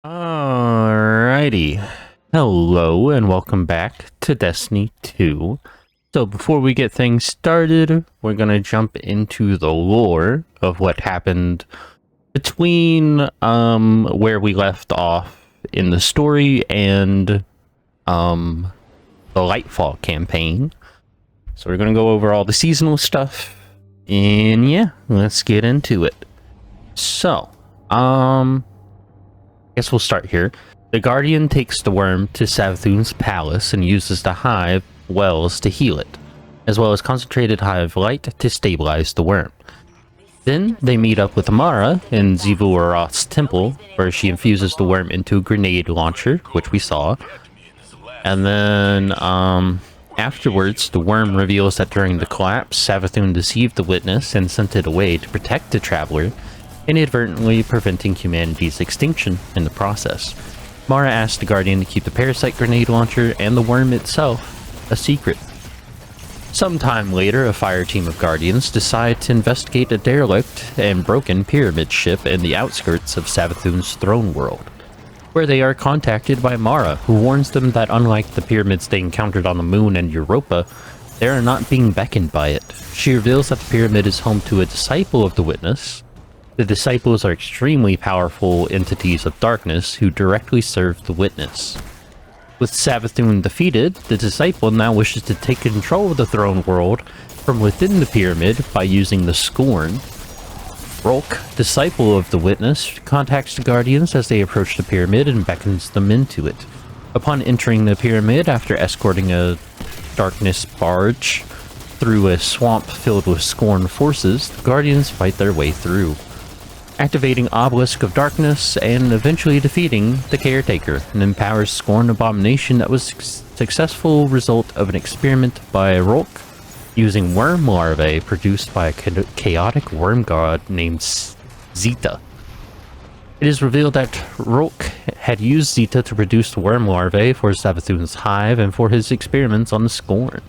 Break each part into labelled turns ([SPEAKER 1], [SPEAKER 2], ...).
[SPEAKER 1] Alrighty. Hello and welcome back to Destiny 2. So before we get things started, we're gonna jump into the lore of what happened between where we left off in the story and the Lightfall campaign. So we're gonna go over all the seasonal stuff, and yeah, let's get into it. So, guess we'll start here. The Guardian takes the worm to Savathun's palace and uses the hive wells to heal it, as well as concentrated hive light to stabilize the worm. Then they meet up with Amara in Zivu-Arath's temple, where she infuses the worm into a grenade launcher, which we saw. And then, afterwards, the worm reveals that during the collapse, Savathun deceived the witness and sent it away to protect the traveler, inadvertently preventing humanity's extinction in the process. Mara asked the Guardian to keep the parasite grenade launcher and the worm itself a secret. Sometime later, a fire team of Guardians decide to investigate a derelict and broken pyramid ship in the outskirts of Savathun's throne world, where they are contacted by Mara, who warns them that unlike the pyramids they encountered on the moon and Europa, they are not being beckoned by it. She reveals that the pyramid is home to a disciple of the Witness. The disciples are extremely powerful entities of darkness who directly serve the Witness. With Savathun defeated, the disciple now wishes to take control of the throne world from within the pyramid by using the Scorn. Rolk, disciple of the Witness, contacts the Guardians as they approach the pyramid and beckons them into it. Upon entering the pyramid after escorting a darkness barge through a swamp filled with Scorn forces, the Guardians fight their way through, activating Obelisk of Darkness and eventually defeating the Caretaker, an empowered Scorn abomination that was a successful result of an experiment by Rolk using worm larvae produced by a chaotic worm god named Zeta. It is revealed that Rolk had used Zeta to produce the worm larvae for Savathun's hive and for his experiments on the Scorn.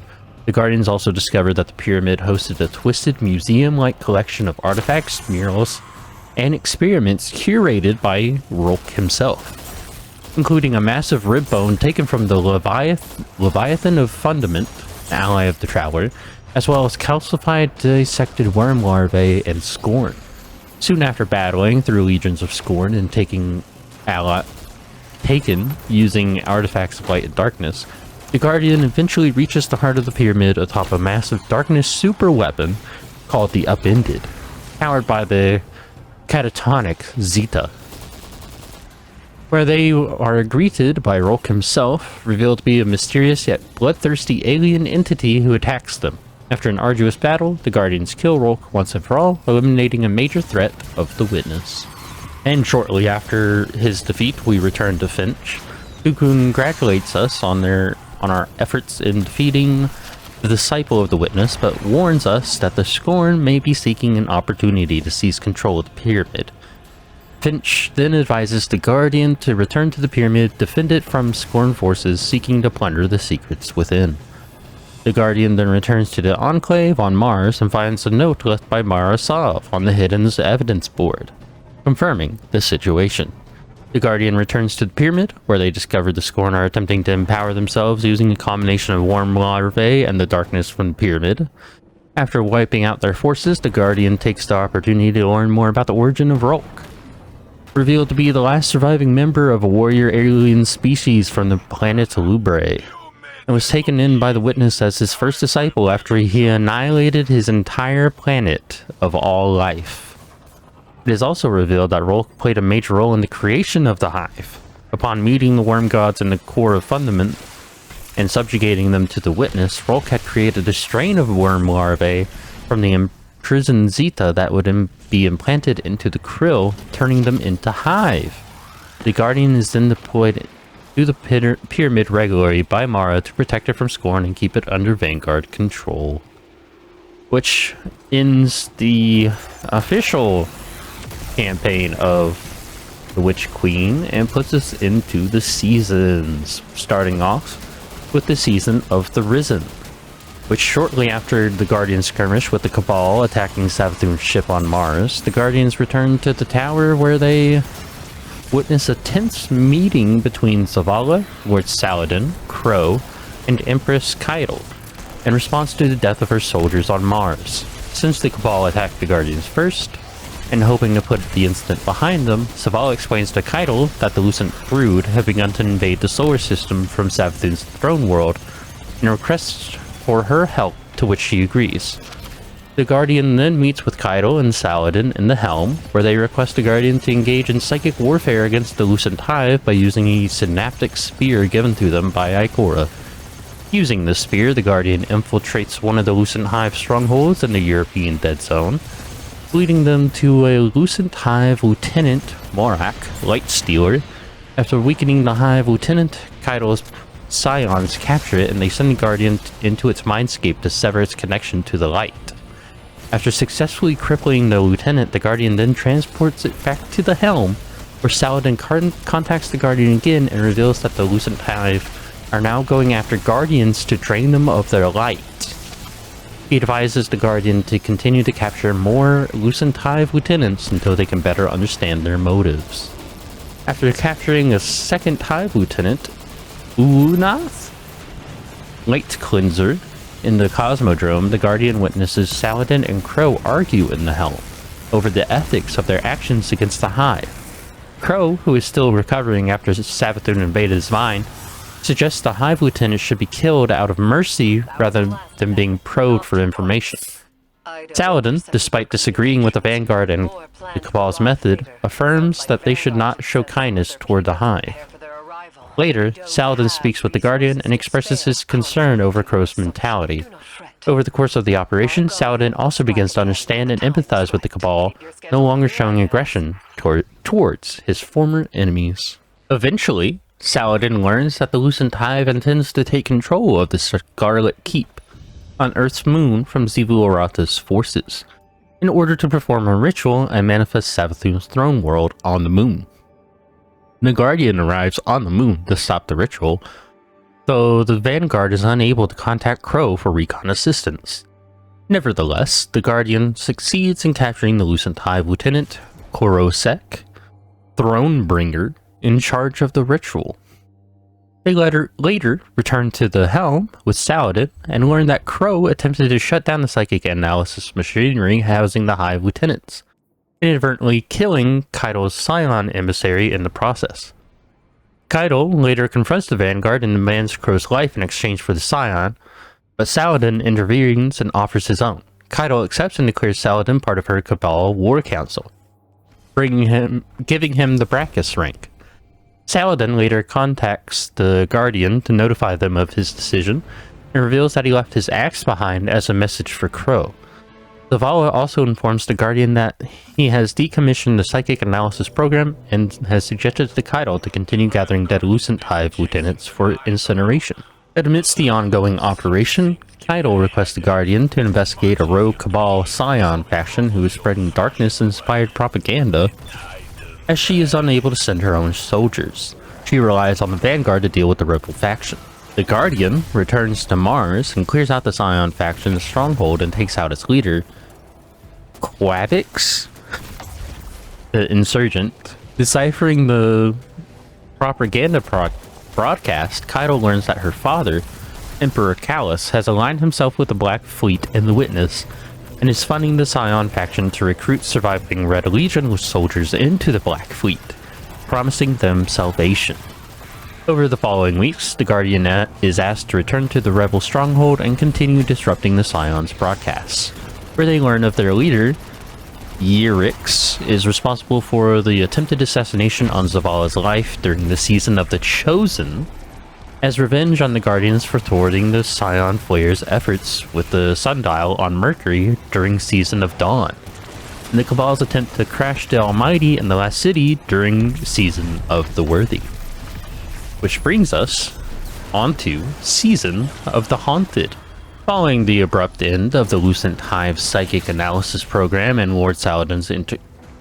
[SPEAKER 1] The Guardians also discovered that the pyramid hosted a twisted museum-like collection of artifacts, murals, and experiments curated by Rolk himself, including a massive rib bone taken from the Leviathan of Fundament, ally of the Traveler, as well as calcified dissected worm larvae and Scorn. Soon after battling through legions of Scorn and taken using artifacts of light and darkness, the Guardian eventually reaches the heart of the pyramid atop a massive darkness super weapon called the Upended, powered by the catatonic Zeta, where they are greeted by Rolk himself, revealed to be a mysterious yet bloodthirsty alien entity who attacks them. After an arduous battle, the Guardians kill Rolk once and for all, eliminating a major threat of the Witness. And shortly after his defeat, we return to Finch, who congratulates us on our efforts in defeating the disciple of the Witness, but warns us that the Scorn may be seeking an opportunity to seize control of the pyramid. Finch then advises the Guardian to return to the pyramid, defend it from Scorn forces seeking to plunder the secrets within. The Guardian then returns to the Enclave on Mars and finds a note left by Mara Sov on the Hidden Evidence board, confirming the situation. The Guardian returns to the pyramid, where they discover the Scorn are attempting to empower themselves using a combination of worm larvae and the darkness from the pyramid. After wiping out their forces, the Guardian takes the opportunity to learn more about the origin of Rolk, revealed to be the last surviving member of a warrior alien species from the planet Lubre, and was taken in by the Witness as his first disciple after he annihilated his entire planet of all life. It is also revealed that Rolk played a major role in the creation of the Hive. Upon meeting the worm gods in the core of Fundament and subjugating them to the Witness, Rolk had created a strain of worm larvae from the imprisoned Zeta that would be implanted into the krill, turning them into Hive. The Guardian is then deployed to the pyramid regularly by Mara to protect it from Scorn and keep it under Vanguard control. Which ends the official campaign of the Witch Queen and puts us into the seasons, starting off with the season of the Risen, which shortly after the Guardian skirmish with the Cabal attacking Savathun's ship on Mars, the Guardians return to the tower where they witness a tense meeting between Zavala, Lord Saladin, Crow, and Empress Keitel in response to the death of her soldiers on Mars. Since the Cabal attacked the Guardians first, and hoping to put the incident behind them, Zavala explains to Keitel that the Lucent Brood have begun to invade the solar system from Savathun's throne world, and requests for her help, to which she agrees. The Guardian then meets with Keitel and Saladin in the Helm, where they request the Guardian to engage in psychic warfare against the Lucent Hive by using a synaptic spear given to them by Ikora. Using the spear, the Guardian infiltrates one of the Lucent Hive strongholds in the European Dead Zone, leading them to a Lucent Hive Lieutenant, Morak, Lightstealer. After weakening the Hive Lieutenant, Keitel's Scions capture it, and they send the Guardian into its mindscape to sever its connection to the light. After successfully crippling the Lieutenant, the Guardian then transports it back to the Helm, where Saladin contacts the Guardian again and reveals that the Lucent Hive are now going after Guardians to drain them of their light. He advises the Guardian to continue to capture more Lucent Hive Lieutenants until they can better understand their motives. After capturing a second Hive Lieutenant, Unath, Light Cleanser, in the Cosmodrome, the Guardian witnesses Saladin and Crow argue in the Helm over the ethics of their actions against the Hive. Crow, who is still recovering after Savathun invaded his mind, suggests the Hive Lieutenant should be killed out of mercy rather than being probed for information. Saladin, despite disagreeing with the Vanguard and the Cabal's method, affirms that they should not show kindness toward the Hive. Later, Saladin speaks with the Guardian and expresses his concern over Crow's mentality. Over the course of the operation, Saladin also begins to understand and empathize with the Cabal, no longer showing aggression towards his former enemies. Eventually, Saladin learns that the Lucent Hive intends to take control of the Scarlet Keep on Earth's moon from Xivu Arata's forces, in order to perform a ritual and manifest Savathun's throne world on the moon. The Guardian arrives on the moon to stop the ritual, though the Vanguard is unable to contact Crow for recon assistance. Nevertheless, the Guardian succeeds in capturing the Lucent Hive Lieutenant, Korosek, Thronebringer, in charge of the ritual. They later return to the Helm with Saladin and learn that Crow attempted to shut down the psychic analysis machinery housing the Hive Lieutenants, inadvertently killing Keitel's Scion emissary in the process. Keitel later confronts the Vanguard and demands Crow's life in exchange for the Scion, but Saladin intervenes and offers his own. Keitel accepts and declares Saladin part of her Cabal War Council, giving him the Brachus rank. Saladin later contacts the Guardian to notify them of his decision, and reveals that he left his axe behind as a message for Crow. Zavala also informs the Guardian that he has decommissioned the psychic analysis program and has suggested to Keitel to continue gathering dead Lucent Hive Lieutenants for incineration. Amidst the ongoing operation, Keitel requests the Guardian to investigate a rogue Cabal Scion faction who is spreading darkness-inspired propaganda, as she is unable to send her own soldiers. She relies on the Vanguard to deal with the rebel faction. The Guardian returns to Mars and clears out the Scion faction's stronghold and takes out its leader, Quavix, the insurgent. Deciphering the propaganda broadcast, Keitel learns that her father, Emperor Callus, has aligned himself with the Black Fleet and the Witness, and is funding the Scion faction to recruit surviving Red Legion soldiers into the Black Fleet, promising them salvation. Over the following weeks, the Guardian is asked to return to the rebel stronghold and continue disrupting the Scion's broadcasts, where they learn of their leader, Yirix, is responsible for the attempted assassination on Zavala's life during the season of the Chosen, as revenge on the Guardians for thwarting the Scion Flare's efforts with the sundial on Mercury during Season of Dawn, and the Cabal's attempt to crash the Almighty in the Last City during Season of the Worthy. Which brings us onto Season of the Haunted. Following the abrupt end of the Lucent Hive psychic analysis program and Lord Saladin's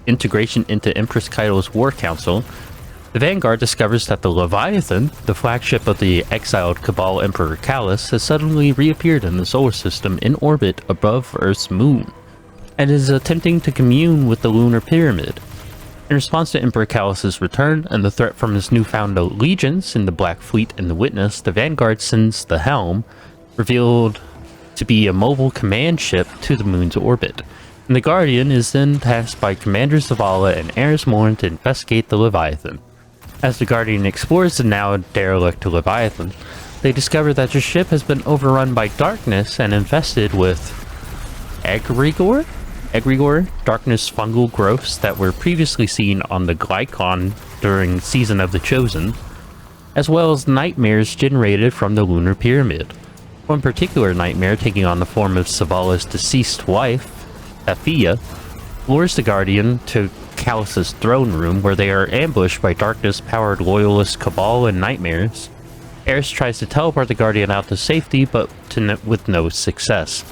[SPEAKER 1] integration into Empress Keitel's War Council, the Vanguard discovers that the Leviathan, the flagship of the exiled Cabal Emperor Callus, has suddenly reappeared in the solar system in orbit above Earth's moon, and is attempting to commune with the lunar pyramid. In response to Emperor Callus's return and the threat from his newfound allegiance in the Black Fleet and the Witness, the Vanguard sends the Helm, revealed to be a mobile command ship, to the moon's orbit. And the Guardian is then tasked by Commanders Zavala and Eris Morn to investigate the Leviathan. As the Guardian explores the now derelict Leviathan, they discover that the ship has been overrun by darkness and infested with egregore, darkness fungal growths that were previously seen on the Glykon during Season of the Chosen, as well as nightmares generated from the lunar pyramid. One particular nightmare, taking on the form of Zavala's deceased wife, Athea, lures the Guardian to Callus's throne room, where they are ambushed by darkness-powered loyalist Cabal and nightmares. Eris tries to teleport the Guardian out to safety, but with no success.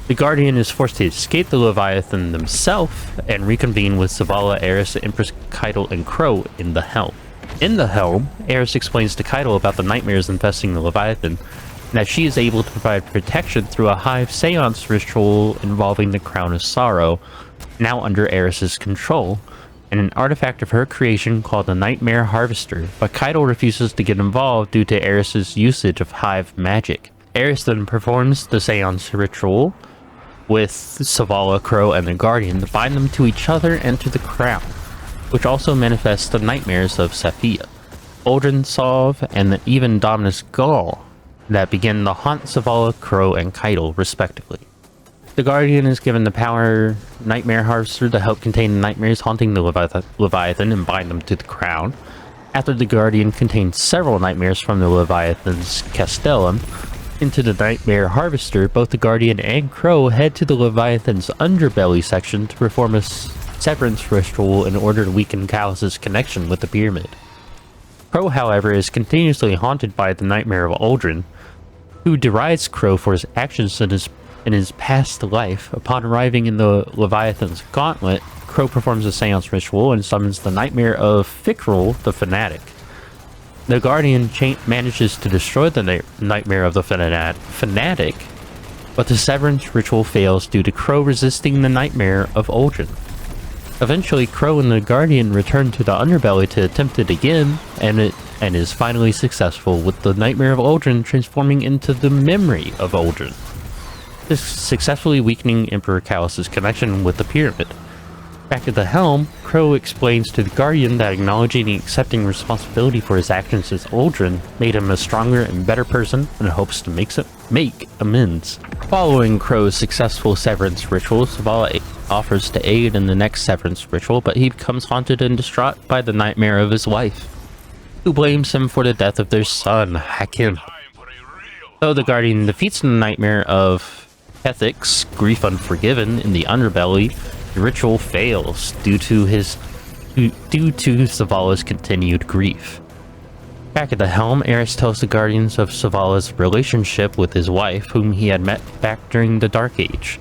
[SPEAKER 1] The Guardian is forced to escape the Leviathan themselves and reconvene with Zavala, Eris, Empress Keitel, and Crow in the Helm. In the Helm, Eris explains to Keitel about the nightmares infesting the Leviathan, and that she is able to provide protection through a hive seance ritual involving the Crown of Sorrow, now under Eris's control, and an artifact of her creation called the Nightmare Harvester, but Keitel refuses to get involved due to Eris's usage of hive magic. Eris then performs the seance ritual with Zavala, Crow, and the Guardian to bind them to each other and to the Crown, which also manifests the nightmares of Saphia, Uldren Sov, and even Dominus Gaul that begin to haunt Zavala, Crow, and Keitel, respectively. The Guardian is given the power Nightmare Harvester to help contain the nightmares haunting the Leviathan and bind them to the Crown. After the Guardian contains several nightmares from the Leviathan's Castellum into the Nightmare Harvester, both the Guardian and Crow head to the Leviathan's underbelly section to perform a severance ritual in order to weaken Callus's connection with the pyramid. Crow, however, is continuously haunted by the Nightmare of Uldren, who derides Crow for his actions in his past life. Upon arriving in the Leviathan's gauntlet, Crow performs a seance ritual and summons the Nightmare of Fickrel, the Fanatic. The Guardian manages to destroy the Nightmare of the Fanatic, but the severance ritual fails due to Crow resisting the Nightmare of Uldren. Eventually, Crow and the Guardian return to the underbelly to attempt it again, and is finally successful, with the Nightmare of Uldren transforming into the memory of Uldren, this successfully weakening Emperor Callus's connection with the pyramid. Back at the Helm, Crow explains to the Guardian that acknowledging and accepting responsibility for his actions as Uldren made him a stronger and better person, and hopes to make amends. Following Crow's successful severance ritual, Zavala offers to aid in the next severance ritual, but he becomes haunted and distraught by the nightmare of his wife, who blames him for the death of their son, Hakim. Though the Guardian defeats the nightmare of Ethics, Grief Unforgiven, in the underbelly, the ritual fails due to Zavala's continued grief. Back at the Helm, Eris tells the Guardians of Zavala's relationship with his wife, whom he had met back during the Dark Age.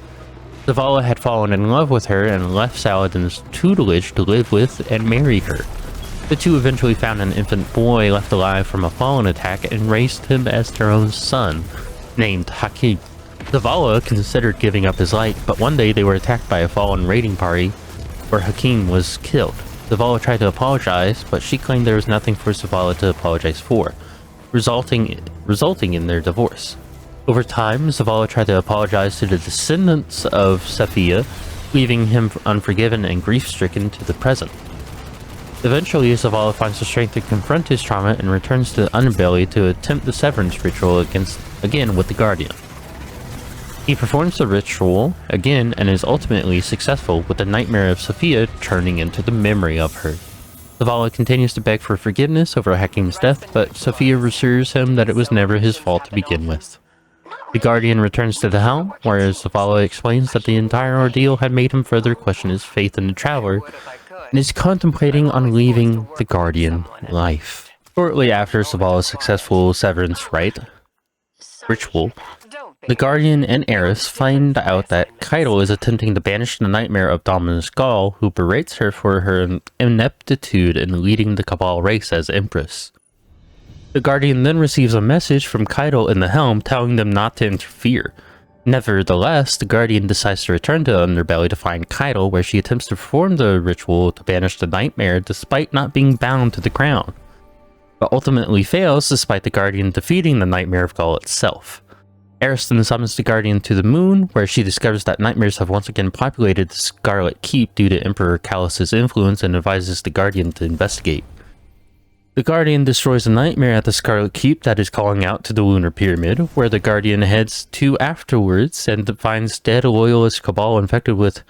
[SPEAKER 1] Zavala had fallen in love with her and left Saladin's tutelage to live with and marry her. The two eventually found an infant boy left alive from a fallen attack and raised him as their own son, named Hakim. Zavala considered giving up his life, but one day they were attacked by a fallen raiding party where Hakim was killed. Zavala tried to apologize, but she claimed there was nothing for Zavala to apologize for, resulting in their divorce. Over time, Zavala tried to apologize to the descendants of Saphia, leaving him unforgiven and grief-stricken to the present. Eventually, Zavala finds the strength to confront his trauma and returns to the underbelly to attempt the severance ritual again with the Guardian. He performs the ritual again and is ultimately successful, with the nightmare of Sophia turning into the memory of her. Zavala continues to beg for forgiveness over Hakim's death, but Sophia assures him that it was never his fault to begin with. The Guardian returns to the Helm, where Zavala explains that the entire ordeal had made him further question his faith in the Traveler, and is contemplating on leaving the Guardian life. Shortly after Zavala's successful severance ritual, the Guardian and Eris find out that Keitel is attempting to banish the nightmare of Dominus Gaul, who berates her for her ineptitude in leading the Cabal race as Empress. The Guardian then receives a message from Keitel in the Helm telling them not to interfere, Nevertheless, the Guardian decides to return to the Underbelly to find Kaido, where she attempts to perform the ritual to banish the nightmare despite not being bound to the crown, but ultimately fails despite the Guardian defeating the Nightmare of Gaul itself. Eris then summons the Guardian to the moon, where she discovers that nightmares have once again populated the Scarlet Keep due to Emperor Callus's influence and advises the Guardian to investigate. The Guardian destroys a nightmare at the Scarlet Keep that is calling out to the Lunar Pyramid, where the Guardian heads to afterwards and finds dead loyalist Cabal infected with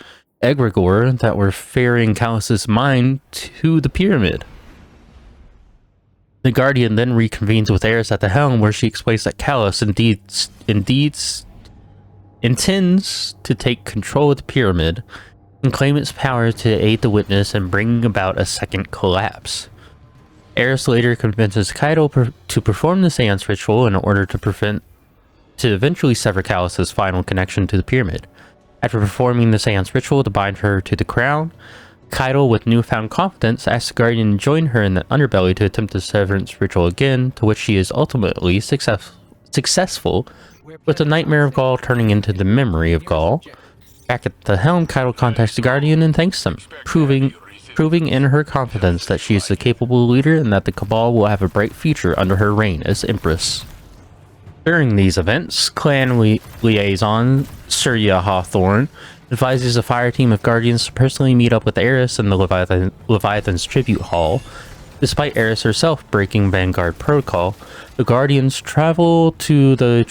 [SPEAKER 1] egregore that were ferrying Callus's mind to the pyramid. The Guardian then reconvenes with Eris at the helm, where she explains that Callus indeed intends to take control of the pyramid and claim its power to aid the witness in bringing about a second collapse. Eris later convinces Kaido to perform the seance ritual in order to eventually sever Callus's final connection to the pyramid. After performing the seance ritual to bind her to the crown, Kaido, with newfound confidence, asks the Guardian to join her in the Underbelly to attempt the severance ritual again, to which she is ultimately successful, with the Nightmare of Gaul turning into the Memory of Gaul. Back at the helm, Kaido contacts the Guardian and thanks them, proving in her confidence that she is a capable leader and that the Cabal will have a bright future under her reign as Empress. During these events, clan liaison Surya Hawthorne advises a fire team of Guardians to personally meet up with Eris in the Leviathan's Tribute Hall. Despite Eris herself breaking Vanguard protocol, the Guardians travel to the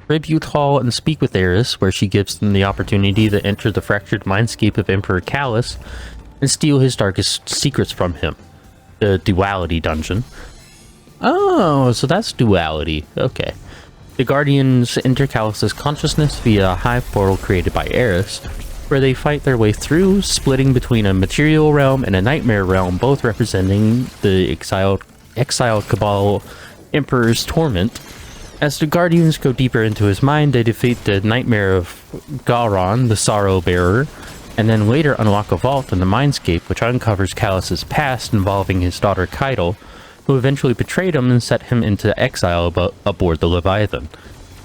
[SPEAKER 1] Tribute Hall and speak with Eris, where she gives them the opportunity to enter the fractured mindscape of Emperor Callus and steal his darkest secrets from him. The Duality Dungeon. Oh, so that's Duality. Okay. The Guardians enter Callus's consciousness via a hive portal created by Eris, where they fight their way through, splitting between a material realm and a nightmare realm, both representing the exiled Cabal Emperor's torment. As the Guardians go deeper into his mind, they defeat the nightmare of Garon, the Sorrow Bearer, and then later unlock a vault in the Mindscape, which uncovers Callus's past involving his daughter Kaido, who eventually betrayed him and set him into exile aboard the Leviathan,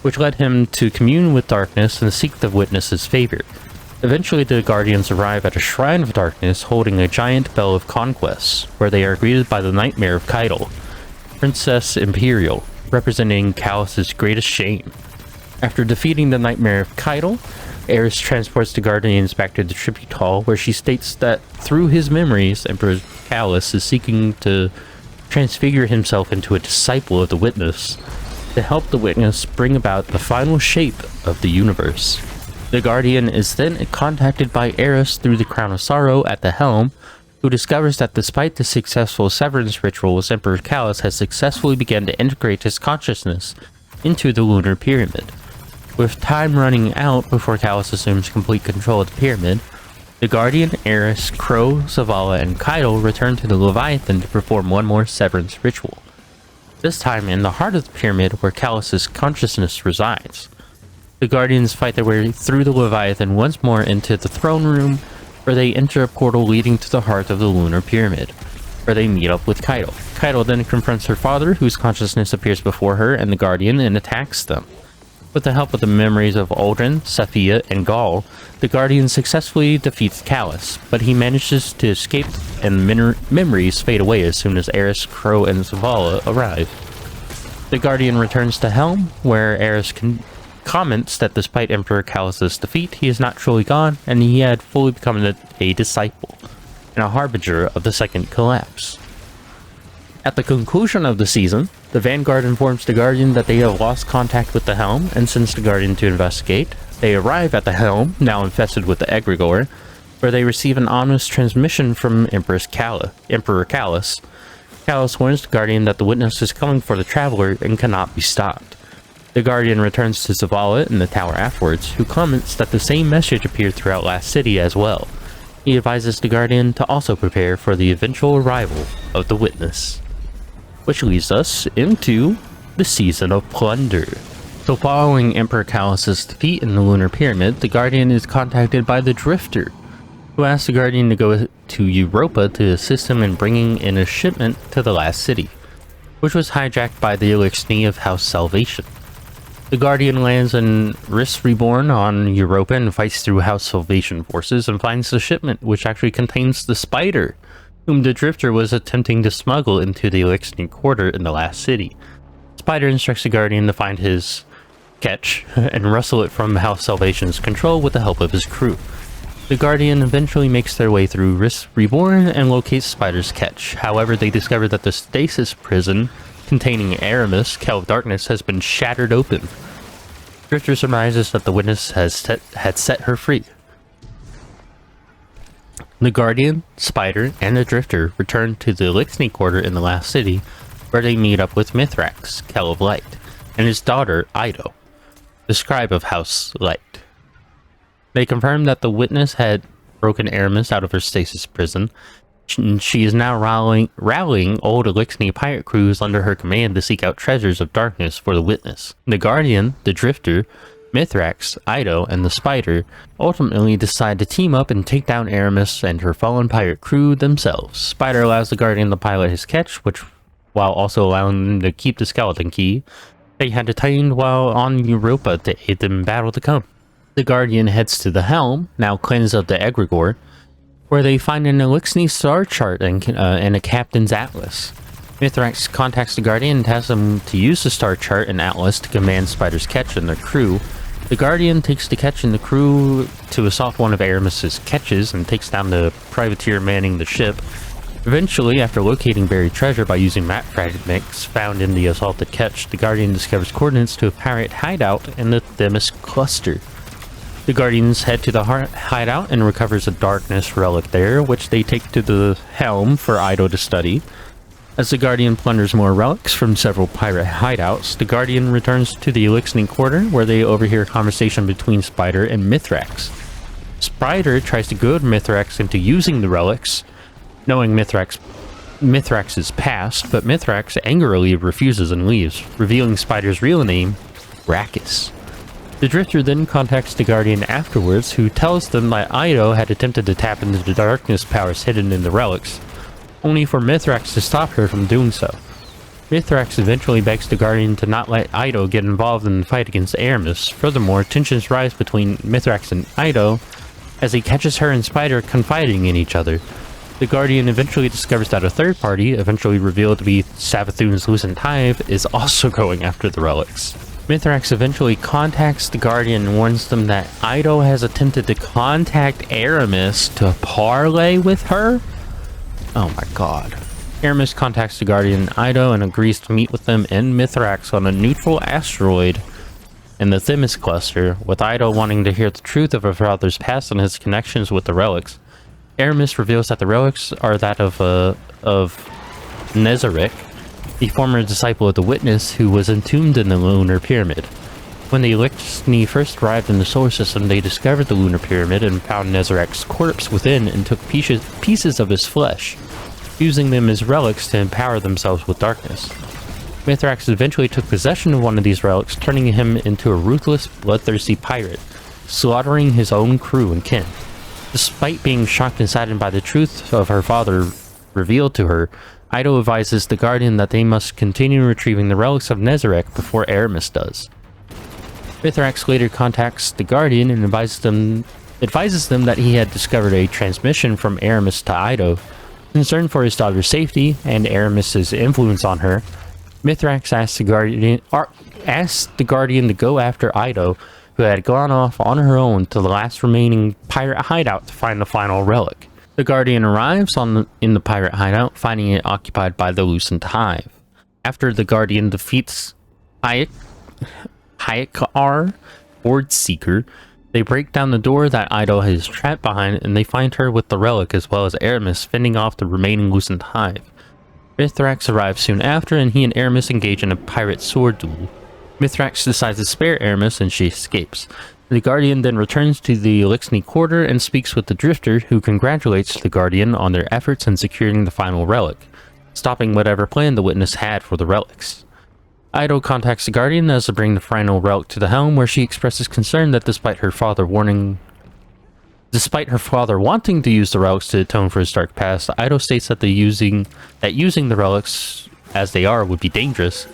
[SPEAKER 1] which led him to commune with darkness and seek the witness's favor. Eventually, the Guardians arrive at a Shrine of Darkness holding a giant Bell of Conquest, where they are greeted by the Nightmare of Kaido, Princess Imperial, representing Callus's greatest shame. After defeating the Nightmare of Kaido, Eris transports the Guardians back to the Tribute Hall, where she states that through his memories, Emperor Callus is seeking to transfigure himself into a disciple of the Witness, to help the Witness bring about the final shape of the universe. The Guardian is then contacted by Eris through the Crown of Sorrow at the helm, who discovers that despite the successful severance rituals, Emperor Callus has successfully begun to integrate his consciousness into the Lunar Pyramid. With time running out before Callus assumes complete control of the pyramid, the Guardian, Eris, Crow, Zavala, and Kaido return to the Leviathan to perform one more severance ritual. This time in the heart of the pyramid where Callus's consciousness resides. The Guardians fight their way through the Leviathan once more into the throne room, where they enter a portal leading to the heart of the Lunar Pyramid, where they meet up with Kaido. Kaido then confronts her father, whose consciousness appears before her and the Guardian, and attacks them. With the help of the memories of Aldrin, Saphia, and Gaul, the Guardian successfully defeats Callus, but he manages to escape and memories fade away as soon as Eris, Crow, and Zavala arrive. The Guardian returns to Helm, where Eris comments that despite Emperor Callus's defeat, he is not truly gone, and he had fully become a disciple, and a harbinger of the second collapse. At the conclusion of the season, the Vanguard informs the Guardian that they have lost contact with the Helm and sends the Guardian to investigate. They arrive at the Helm, now infested with the Egregore, where they receive an ominous transmission from Emperor Callus. Callus warns the Guardian that the Witness is coming for the Traveler and cannot be stopped. The Guardian returns to Zavala in the tower afterwards, who comments that the same message appeared throughout Last City as well. He advises the Guardian to also prepare for the eventual arrival of the Witness. Which leads us into the Season of Plunder. So following Emperor Callus's defeat in the Lunar Pyramid, the Guardian is contacted by the Drifter, who asks the Guardian to go to Europa to assist him in bringing in a shipment to the Last City, which was hijacked by the Elixir of House Salvation. The Guardian lands in Risk Reborn on Europa and fights through House Salvation forces and finds the shipment, which actually contains the spider, whom the Drifter was attempting to smuggle into the Elixir Quarter in the last city. Spider instructs the Guardian to find his catch and wrestle it from House Salvation's control with the help of his crew. The Guardian eventually makes their way through Risk Reborn and locates Spider's catch. However, they discover that the stasis prison containing Aramis, Kel of Darkness, has been shattered open. Drifter surmises that the witness had set her free. The Guardian, Spider, and the Drifter return to the Elixir Quarter in the last city, where they meet up with Mithrax, Kel of Light, and his daughter, Ido, the scribe of House Light. They confirm that the witness had broken Aramis out of her stasis prison. She is now rallying old Elixir pirate crews under her command to seek out treasures of darkness for the witness. The Guardian, the Drifter, Mithrax, Ido, and the Spider ultimately decide to team up and take down Aramis and her fallen pirate crew themselves. Spider allows the Guardian to pilot his catch, while also allowing them to keep the skeleton key they had detained while on Europa to aid them in battle to come. The Guardian heads to the helm, now cleansed of the egregore, where they find an Elixir star chart and a captain's atlas. Mithrax contacts the Guardian and asks them to use the star chart and atlas to command Spider's catch and their crew. The Guardian takes the catch and the crew to assault one of Aramis's catches and takes down the privateer manning the ship. Eventually, after locating buried treasure by using map fragments found in the assaulted catch, the Guardian discovers coordinates to a pirate hideout in the Themis cluster. The Guardians head to the hideout and recovers a darkness relic there, which they take to the helm for Ido to study. As the Guardian plunders more relics from several pirate hideouts, the Guardian returns to the Elixir Quarter, where they overhear a conversation between Spider and Mithrax. Spider tries to goad Mithrax into using the relics, knowing Mithrax's past, but Mithrax angrily refuses and leaves, revealing Spider's real name, Rakis. The Drifter then contacts the Guardian afterwards, who tells them that Ido had attempted to tap into the darkness powers hidden in the relics, only for Mithrax to stop her from doing so. Mithrax eventually begs the Guardian to not let Ido get involved in the fight against Aramis. Furthermore, tensions rise between Mithrax and Ido as he catches her and Spider confiding in each other. The Guardian eventually discovers that a third party, eventually revealed to be Savathun's Lucent Hive, is also going after the relics. Mithrax eventually contacts the Guardian and warns them that Ido has attempted to contact Aramis to parley with her? Oh my god. Aramis contacts the Guardian and Ido and agrees to meet with them and Mithrax on a neutral asteroid in the Themis cluster, with Ido wanting to hear the truth of her father's past and his connections with the relics. Aramis reveals that the relics are that of Nezarec, the former disciple of the Witness who was entombed in the Lunar Pyramid. When the Elixir first arrived in the solar system, they discovered the Lunar Pyramid and found Nezarec's corpse within and took pieces of his flesh, using them as relics to empower themselves with darkness. Mithrax eventually took possession of one of these relics, turning him into a ruthless, bloodthirsty pirate, slaughtering his own crew and kin. Despite being shocked and saddened by the truth of her father revealed to her, Ido advises the Guardian that they must continue retrieving the relics of Nezarec before Aramis does. Mithrax later contacts the Guardian and advises them that he had discovered a transmission from Aramis to Ido. Concerned for his daughter's safety and Aramis's influence on her, Mithrax asks the Guardian to go after Ido, who had gone off on her own to the last remaining pirate hideout to find the final relic. The Guardian arrives in the pirate hideout, finding it occupied by the Lucent Hive. After the Guardian defeats Hayakar, Board Seeker, they break down the door that Ido is trapped behind, and they find her with the relic as well as Aramis fending off the remaining Lucent Hive. Mithrax arrives soon after, and he and Aramis engage in a pirate sword duel. Mithrax decides to spare Aramis, and she escapes. The Guardian then returns to the Elixir Quarter and speaks with the Drifter, who congratulates the Guardian on their efforts in securing the final relic, stopping whatever plan the Witness had for the relics. Ido contacts the Guardian as to bring the final relic to the helm, where she expresses concern that despite her father wanting to use the relics to atone for his dark past, Ido states that using the relics as they are would be dangerous,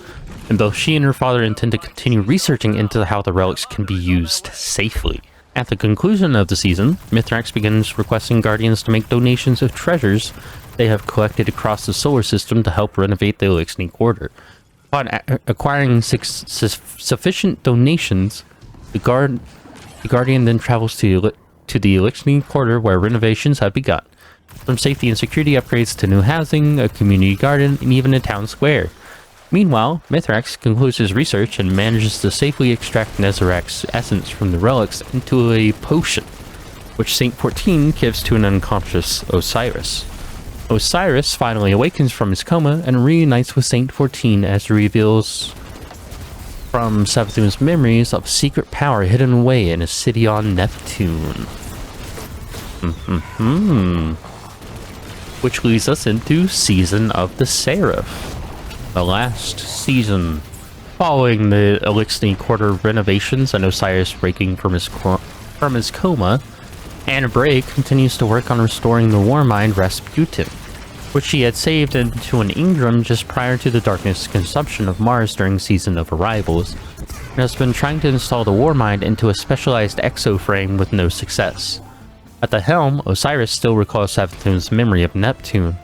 [SPEAKER 1] and both she and her father intend to continue researching into how the relics can be used safely. At the conclusion of the season, Mithrax begins requesting Guardians to make donations of treasures they have collected across the solar system to help renovate the Elixir Quarter. Upon acquiring sufficient donations, the Guardian then travels to the Elixir Quarter where renovations have begun. From safety and security upgrades to new housing, a community garden, and even a town square. Meanwhile, Mithrax concludes his research and manages to safely extract Nezarec's essence from the relics into a potion, which Saint 14 gives to an unconscious Osiris. Osiris finally awakens from his coma and reunites with Saint 14 as he reveals from Savathun's memories of secret power hidden away in a city on Neptune. Which leads us into Season of the Seraph. The last season. Following the Elixir Quarter renovations and Osiris breaking from his coma, Anna Bray continues to work on restoring the Warmind Rasputin, which she had saved into an Ingram just prior to the darkness consumption of Mars during Season of Arrivals, and has been trying to install the Warmind into a specialized exo-frame with no success. At the helm, Osiris still recalls Savathun's memory of Neptune,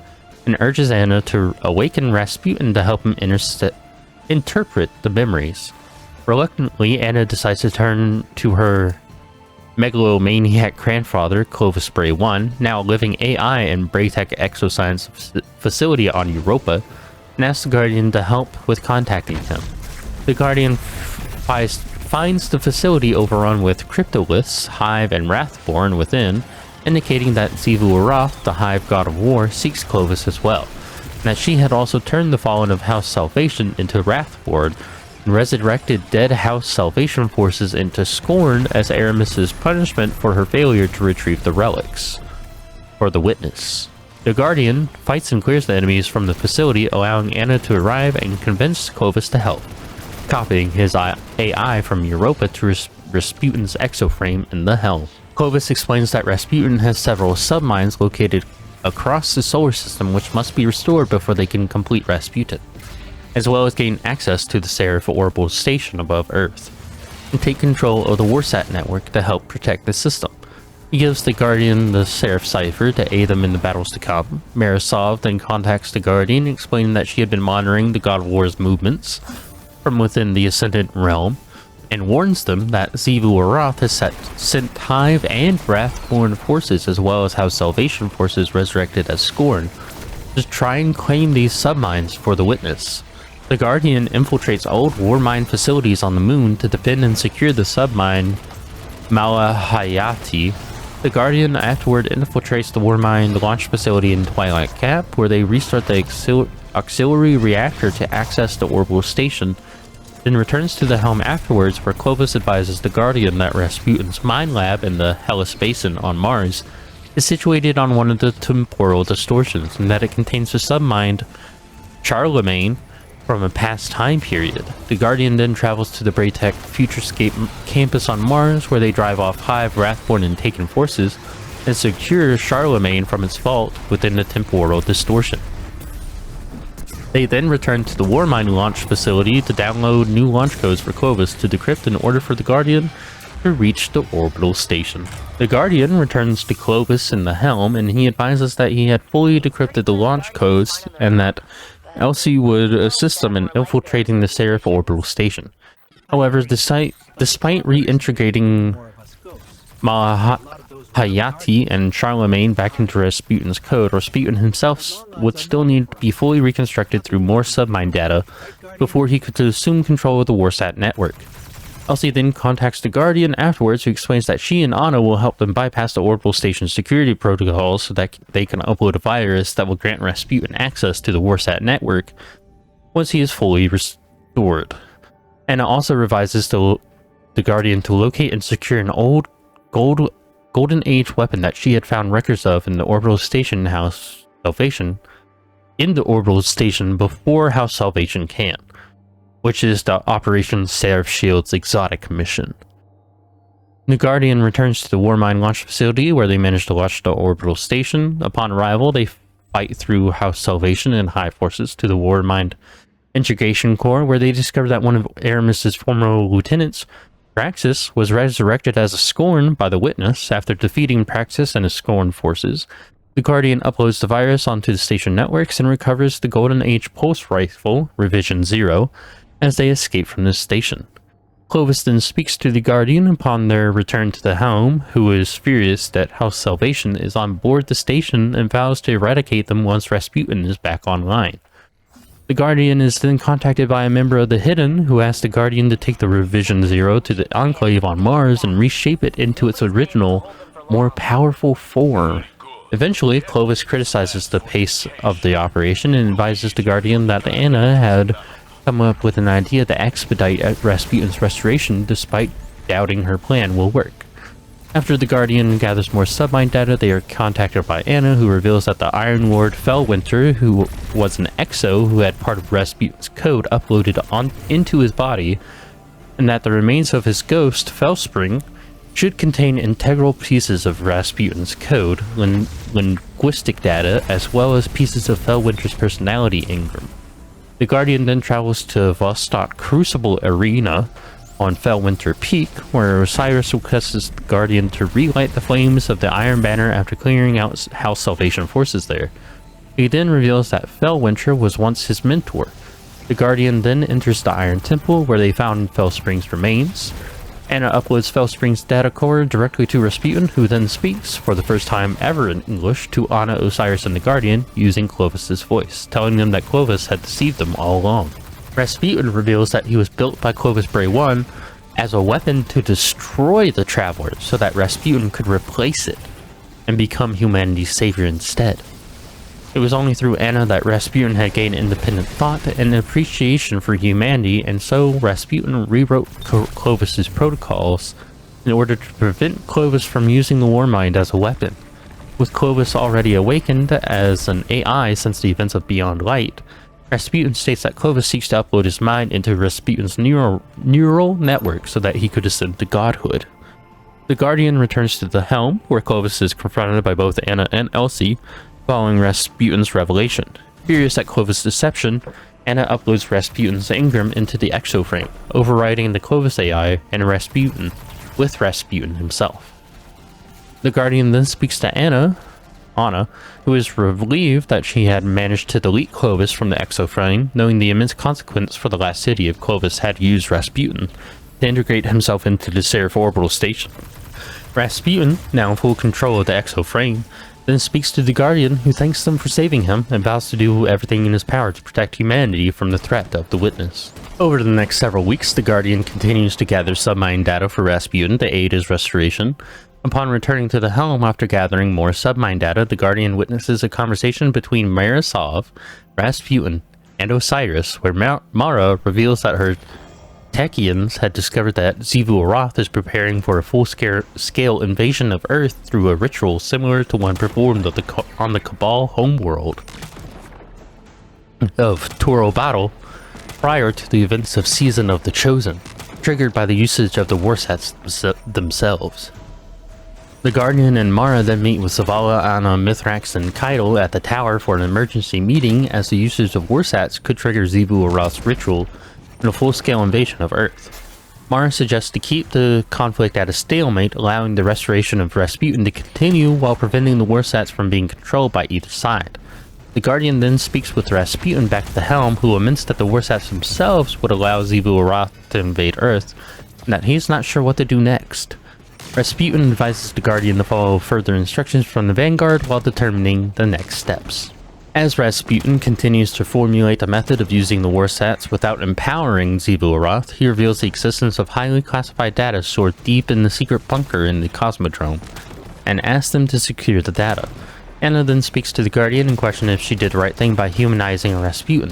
[SPEAKER 1] and urges Anna to awaken Rasputin to help him interpret the memories. Reluctantly, Anna decides to turn to her megalomaniac grandfather, Clovis Bray I, now a living AI in Braytech Exoscience facility on Europa, and asks the Guardian to help with contacting him. The Guardian finds the facility overrun with cryptoliths, Hive, and Wrathborn within, indicating that Xivu Arath, the Hive God of War, seeks Clovis as well, and that she had also turned the fallen of House Salvation into Wrathborn, and resurrected dead House Salvation forces into Scorn as Aramis's punishment for her failure to retrieve the relics. For the Witness. The Guardian fights and clears the enemies from the facility, allowing Anna to arrive and convince Clovis to help, copying his AI from Europa to Rasputin's exoframe in the Helm. Clovis explains that Rasputin has several submines located across the solar system which must be restored before they can complete Rasputin, as well as gain access to the Seraph Orbital Station above Earth, and take control of the Warsat network to help protect the system. He gives the Guardian the Seraph Cipher to aid them in the battles to come. Marisov then contacts the Guardian, explaining that she had been monitoring the God of War's movements from within the Ascendant Realm, and warns them that Xivu Arath has sent Hive and Wrathborn forces, as well as House Salvation forces resurrected as Scorn, to try and claim these submines for the Witness. The Guardian infiltrates old Warmind facilities on the moon to defend and secure the submine Malahayati. The Guardian afterward infiltrates the Warmind launch facility in Twilight Cap, where they restart the auxiliary reactor to access the orbital station, then returns to the helm afterwards, where Clovis advises the Guardian that Rasputin's mine lab in the Hellas Basin on Mars is situated on one of the temporal distortions, and that it contains a submined Charlemagne from a past time period. The Guardian then travels to the Braytech Futurescape campus on Mars, where they drive off Hive, Wrathborn, and Taken forces, and secure Charlemagne from its vault within the temporal distortion. They then return to the Warmind launch facility to download new launch codes for Clovis to decrypt in order for the Guardian to reach the orbital station. The Guardian returns to Clovis in the helm, and he advises that he had fully decrypted the launch codes and that Elsie would assist them in infiltrating the Seraph orbital station. However, despite reintegrating Hayati and Charlemagne back into Rasputin's code, Rasputin himself would still need to be fully reconstructed through more submine data before he could assume control of the Warsat network. Elsie then contacts the Guardian afterwards, who explains that she and Anna will help them bypass the orbital station's security protocols so that they can upload a virus that will grant Rasputin access to the Warsat network once he is fully restored. Anna also revises the Guardian to locate and secure an old Golden Age weapon that she had found records of in the orbital station House Salvation before House Salvation can, which is the Operation Seraph Shield's exotic mission. The Guardian returns to the Warmind launch facility, where they manage to launch the orbital station. Upon arrival, they fight through House Salvation and Hive forces to the Warmind Integration Core, where they discover that one of Aramis's former lieutenants, Praxis, was resurrected as a Scorn by the Witness after defeating Praxis and his Scorn forces. The Guardian uploads the virus onto the station networks and recovers the Golden Age pulse rifle, Revision 0, as they escape from this station. Clovis then speaks to the Guardian upon their return to the helm, who is furious that House Salvation is on board the station and vows to eradicate them once Rasputin is back online. The Guardian is then contacted by a member of the Hidden, who asks the Guardian to take the Revision 0 to the Enclave on Mars and reshape it into its original, more powerful form. Eventually, Clovis criticizes the pace of the operation and advises the Guardian that Anna had come up with an idea to expedite Rasputin's restoration despite doubting her plan will work. After the Guardian gathers more submind data, they are contacted by Anna, who reveals that the Iron Lord Fellwinter, who was an exo who had part of Rasputin's code uploaded into his body, and that the remains of his ghost, Fellspring, should contain integral pieces of Rasputin's code, linguistic data, as well as pieces of Fellwinter's personality engram. The Guardian then travels to Vostok Crucible Arena on Fellwinter Peak, where Osiris requests the Guardian to relight the flames of the Iron Banner after clearing out House Salvation forces there. He then reveals that Fellwinter was once his mentor. The Guardian then enters the Iron Temple, where they found Fellspring's remains. Anna uploads Fellspring's data core directly to Rasputin, who then speaks, for the first time ever in English, to Anna, Osiris, and the Guardian, using Clovis's voice, telling them that Clovis had deceived them all along. Rasputin reveals that he was built by Clovis Bray 1 as a weapon to destroy the Traveler, so that Rasputin could replace it and become humanity's savior instead. It was only through Anna that Rasputin had gained independent thought and appreciation for humanity, and so Rasputin rewrote Clovis's protocols in order to prevent Clovis from using the Warmind as a weapon. With Clovis already awakened as an AI since the events of Beyond Light, Rasputin states that Clovis seeks to upload his mind into Rasputin's neural network so that he could ascend to godhood. The Guardian returns to the helm, where Clovis is confronted by both Anna and Elsie, following Rasputin's revelation. Furious at Clovis' deception, Anna uploads Rasputin's engram into the exoframe, overriding the Clovis AI and Rasputin, with Rasputin himself. The Guardian then speaks to Anna, who is relieved that she had managed to delete Clovis from the exoframe, knowing the immense consequence for the last city if Clovis had used Rasputin to integrate himself into the Seraph orbital station. Rasputin, now in full control of the exoframe, then speaks to the Guardian, who thanks them for saving him and vows to do everything in his power to protect humanity from the threat of the Witness. Over the next several weeks, the Guardian continues to gather submind data for Rasputin to aid his restoration. Upon returning to the helm after gathering more submind data, the Guardian witnesses a conversation between Marisov, Rasputin, and Osiris, where Mara reveals that her Techians had discovered that Xivu Arath is preparing for a full-scale invasion of Earth through a ritual similar to one performed on the Cabal homeworld of Toro Battle prior to the events of Season of the Chosen, triggered by the usage of the Warsats themselves. The Guardian and Mara then meet with Zavala, Anna, Mithrax, and Keitel at the tower for an emergency meeting, as the usage of Warsats could trigger Xivu Arath's ritual in a full-scale invasion of Earth. Mara suggests to keep the conflict at a stalemate, allowing the restoration of Rasputin to continue while preventing the Warsats from being controlled by either side. The Guardian then speaks with Rasputin back at the helm, who laments that the Warsats themselves would allow Xivu Arath to invade Earth, and that he's not sure what to do next. Rasputin advises the Guardian to follow further instructions from the Vanguard while determining the next steps. As Rasputin continues to formulate a method of using the Warsats without empowering Xivu Arath, he reveals the existence of highly classified data stored deep in the secret bunker in the Cosmodrome, and asks them to secure the data. Anna then speaks to the Guardian and questions if she did the right thing by humanizing Rasputin.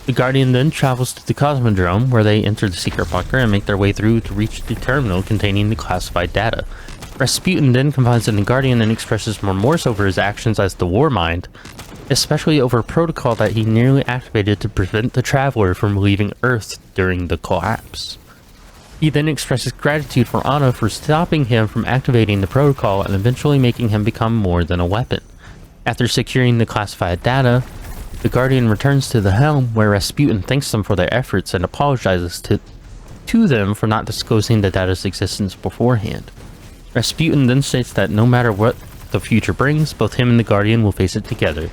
[SPEAKER 1] The Guardian then travels to the Cosmodrome, where they enter the secret bunker and make their way through to reach the terminal containing the classified data. Rasputin then confides in the Guardian and expresses remorse over his actions as the Warmind, especially over a protocol that he nearly activated to prevent the Traveler from leaving Earth during the collapse. He then expresses gratitude for Anna for stopping him from activating the protocol and eventually making him become more than a weapon. After securing the classified data, The Guardian returns to the helm, where Rasputin thanks them for their efforts and apologizes to them for not disclosing the data's existence beforehand. Rasputin then states that no matter what the future brings, both him and the Guardian will face it together,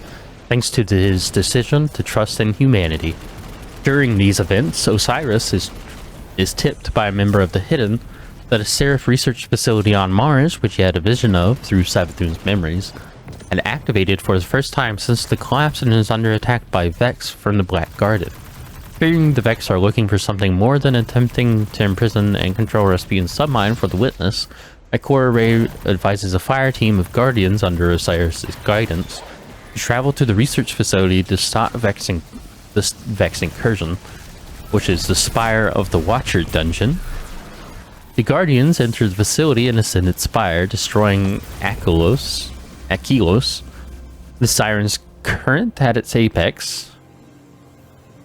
[SPEAKER 1] thanks to his decision to trust in humanity. During these events, Osiris is tipped by a member of the Hidden that a Seraph research facility on Mars, which he had a vision of through Savathun's memories, had activated for the first time since the collapse and is under attack by Vex from the Black Garden. Fearing the Vex are looking for something more than attempting to imprison and control Rasputin's submine for the Witness, Ikora Ray advises a fire team of Guardians under Osiris' guidance to travel to the research facility to stop this Vex incursion, which is the Spire of the Watcher dungeon. The Guardians enter the facility and ascend its spire, destroying Achelos. The Siren's current at its apex.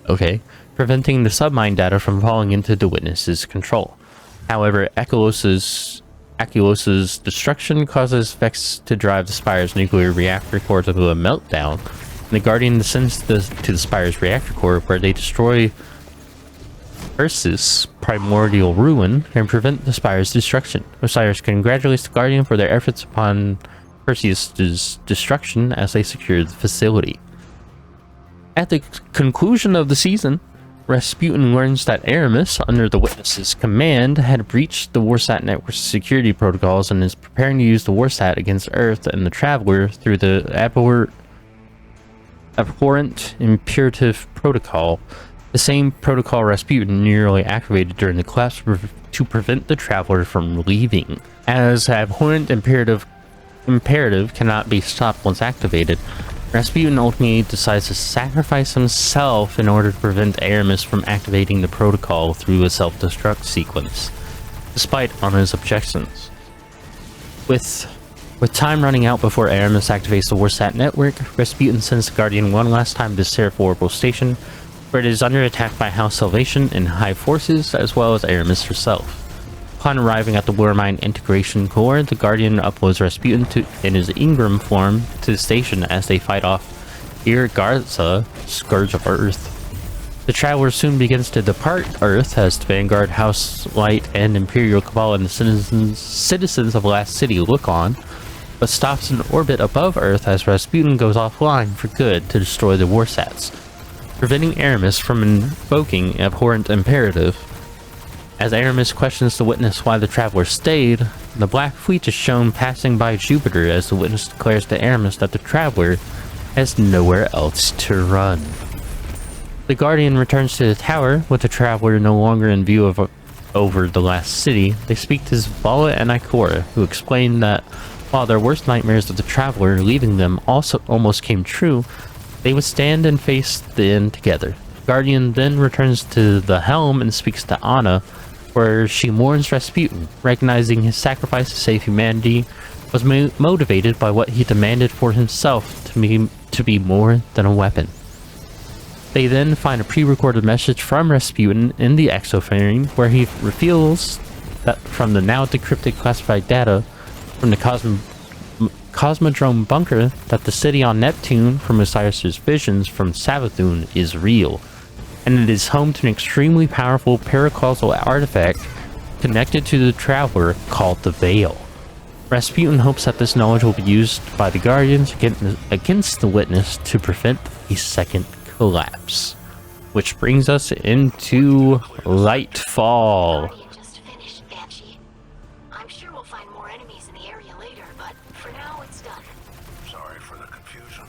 [SPEAKER 1] Okay. Preventing the submine data from falling into the Witness's control. However, Achelos' destruction causes Vex to drive the Spire's nuclear reactor core to a meltdown, and the Guardian descends to the Spire's reactor core, where they destroy Ursus' primordial ruin and prevent the Spire's destruction. Osiris congratulates the Guardian for their efforts upon Perseus' destruction as they secure the facility. At the conclusion of the season, Rasputin learns that Aramis, under the Witness's command, had breached the Warsat network's security protocols and is preparing to use the Warsat against Earth and the Traveler through the abhorrent imperative protocol, the same protocol Rasputin nearly activated during the collapse to prevent the Traveler from leaving. As abhorrent imperative cannot be stopped once activated, Rasputin ultimately decides to sacrifice himself in order to prevent Aramis from activating the protocol through a self-destruct sequence, despite Anna's objections. With time running out before Aramis activates the Warsat network, Rasputin sends the Guardian one last time to Seraph Orbital Station, where it is under attack by House Salvation and High Forces, as well as Aramis herself. Upon arriving at the Warmind integration core, the Guardian uploads Rasputin in his Ingram form to the station as they fight off Irgarza, Scourge of Earth. The Traveler soon begins to depart Earth as the Vanguard, House Light, and Imperial Cabal and the citizens of Last City look on, but stops in orbit above Earth as Rasputin goes offline for good to destroy the Warsats, preventing Aramis from invoking Abhorrent Imperative. As Aramis questions the Witness why the Traveler stayed, the Black Fleet is shown passing by Jupiter as the Witness declares to Aramis that the Traveler has nowhere else to run. The Guardian returns to the tower, with the Traveler no longer in view of over the Last City. They speak to Zavala and Ikora, who explain that while their worst nightmares of the Traveler leaving them also almost came true, they would stand and face the end together. The Guardian then returns to the helm and speaks to Anna, where she mourns Rasputin, recognizing his sacrifice to save humanity was motivated by what he demanded for himself to be more than a weapon. They then find a pre-recorded message from Rasputin in the exoframe, where he reveals that from the now decrypted classified data from the Cosmodrome bunker that the city on Neptune from Osiris' visions from Savathun is real, and it is home to an extremely powerful paracausal artifact connected to the Traveler called the Veil. Rasputin hopes that this knowledge will be used by the Guardians against the Witness to prevent a second collapse. Which brings us into Lightfall.
[SPEAKER 2] Just finished, Banshee. I'm sure we'll find more enemies in the area later, but for now it's done.
[SPEAKER 3] Sorry for the confusion.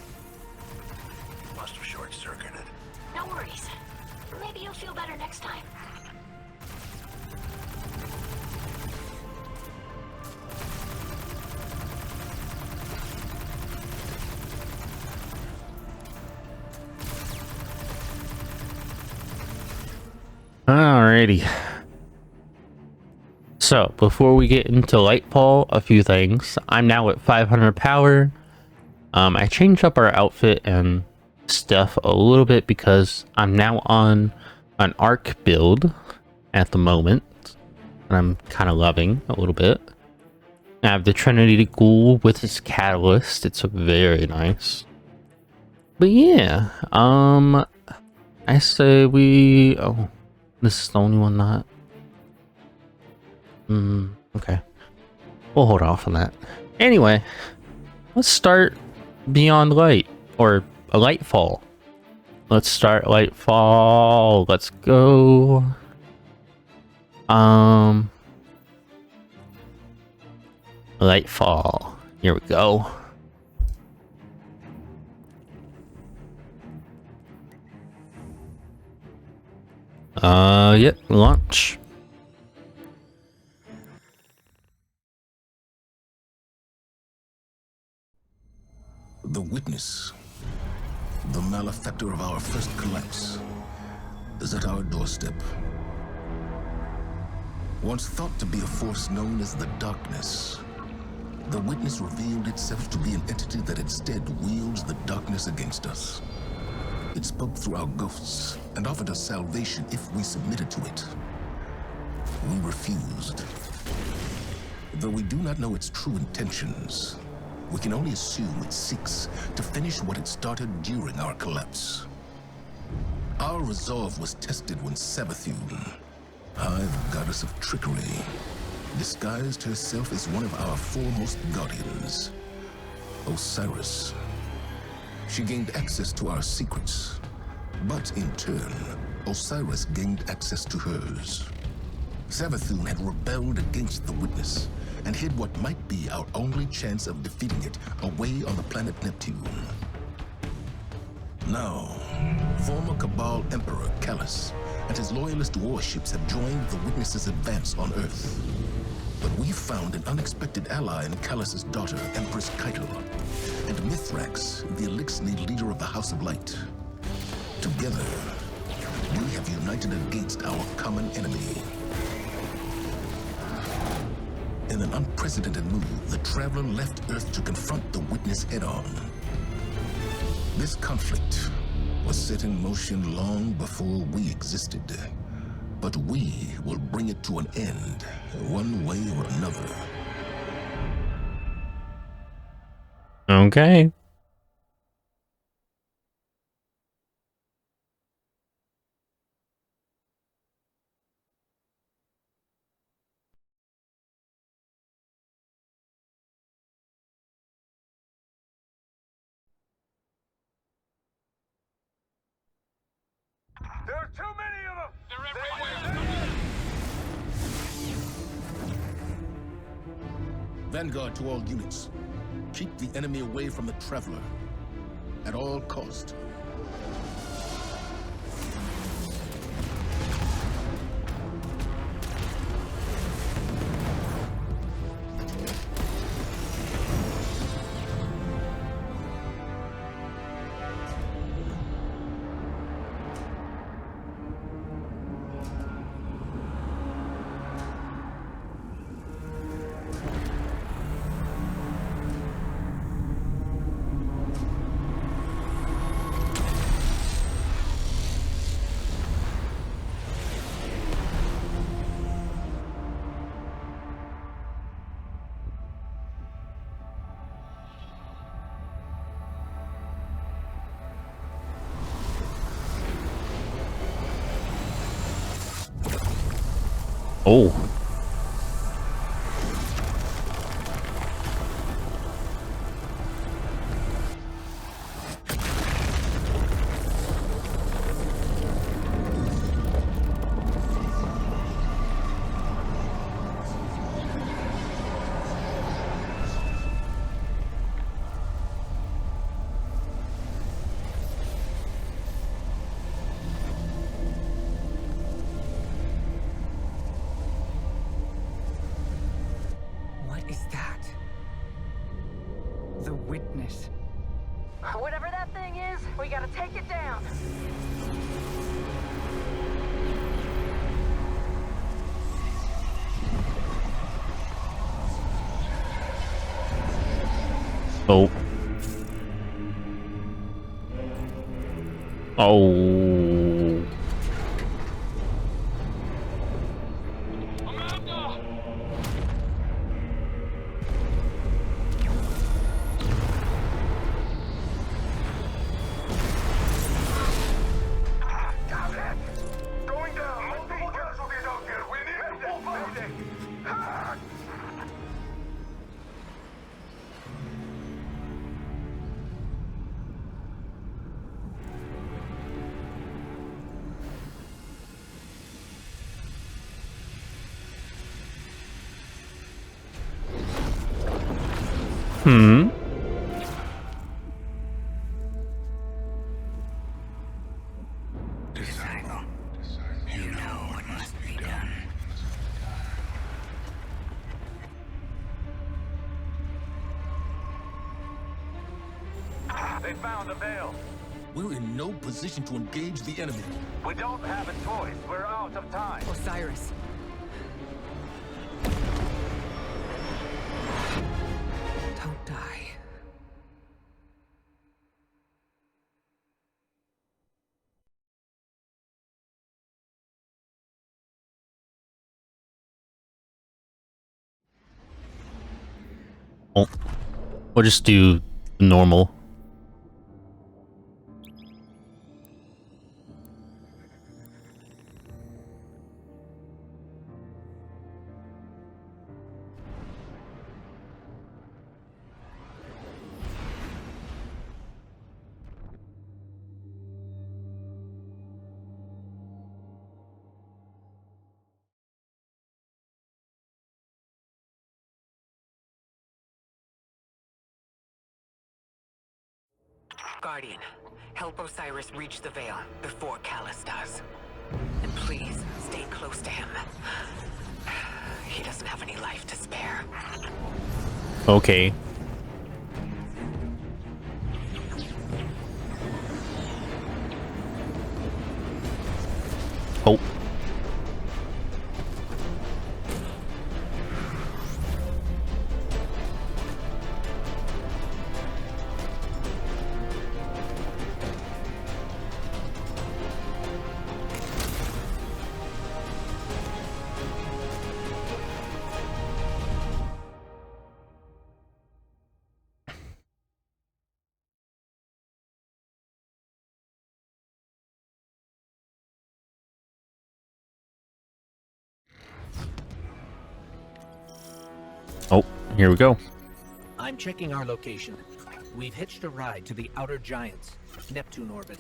[SPEAKER 3] Must have short-circuited.
[SPEAKER 2] No worries. Maybe you'll feel better next time.
[SPEAKER 1] Alrighty. So, before we get into Lightfall, a few things. I'm now at 500 power. I changed up our outfit and stuff a little bit because I'm now on an arc build at the moment. And I'm kind of loving a little bit. I have the Trinity Ghoul with its catalyst. It's very nice. But yeah, I say we. Oh, this is the only one not. Okay. We'll hold off on that. Anyway, let's start Beyond Light or a Lightfall. Let's start Lightfall. Let's go. Lightfall. Here we go. Yep, launch.
[SPEAKER 3] The witness, the malefactor of our first collapse, is at our doorstep. Once thought to be a force known as the Darkness, the witness revealed itself to be an entity that instead wields the darkness against us. It spoke through our ghosts and offered us salvation if we submitted to it. We refused. Though we do not know its true intentions, we can only assume it seeks to finish what it started during our collapse. Our resolve was tested when Savathun, Hive goddess of trickery, disguised herself as one of our foremost guardians, Osiris. She gained access to our secrets, but in turn, Osiris gained access to hers. Savathun had rebelled against the witness and hid what might be our only chance of defeating it away on the planet Neptune. Now, former Cabal Emperor Callus and his loyalist warships have joined the witness's advance on Earth. But we found an unexpected ally in Callus's daughter, Empress Keitel, and Mithrax, the Elixni leader of the House of Light. Together, we have united against our common enemy. In an unprecedented move, the Traveler left Earth to confront the Witness head-on. This conflict was set in motion long before we existed, but we will bring it to an end, one way or another.
[SPEAKER 1] Okay.
[SPEAKER 4] There are too many of them! They're everywhere!
[SPEAKER 3] Vanguard to all units. Keep the enemy away from the Traveler. At all cost.
[SPEAKER 1] Oh.
[SPEAKER 5] What is that? The Witness.
[SPEAKER 6] Whatever that thing is, we gotta take it down.
[SPEAKER 1] Oh. Oh. Hmm.
[SPEAKER 5] Disciple, you know what must be done.
[SPEAKER 4] They found the veil.
[SPEAKER 3] We're in no position to engage the enemy.
[SPEAKER 4] We don't have a choice. We're out of time.
[SPEAKER 5] Osiris. Don't die.
[SPEAKER 1] Oh, we'll just do normal.
[SPEAKER 5] Guardian, help Osiris reach the veil before Callus does. And please, stay close to him. He doesn't have any life to spare.
[SPEAKER 1] Okay. Oh. Oh, here we go.
[SPEAKER 7] I'm checking our location. We've hitched a ride to the Outer Giants, Neptune orbit.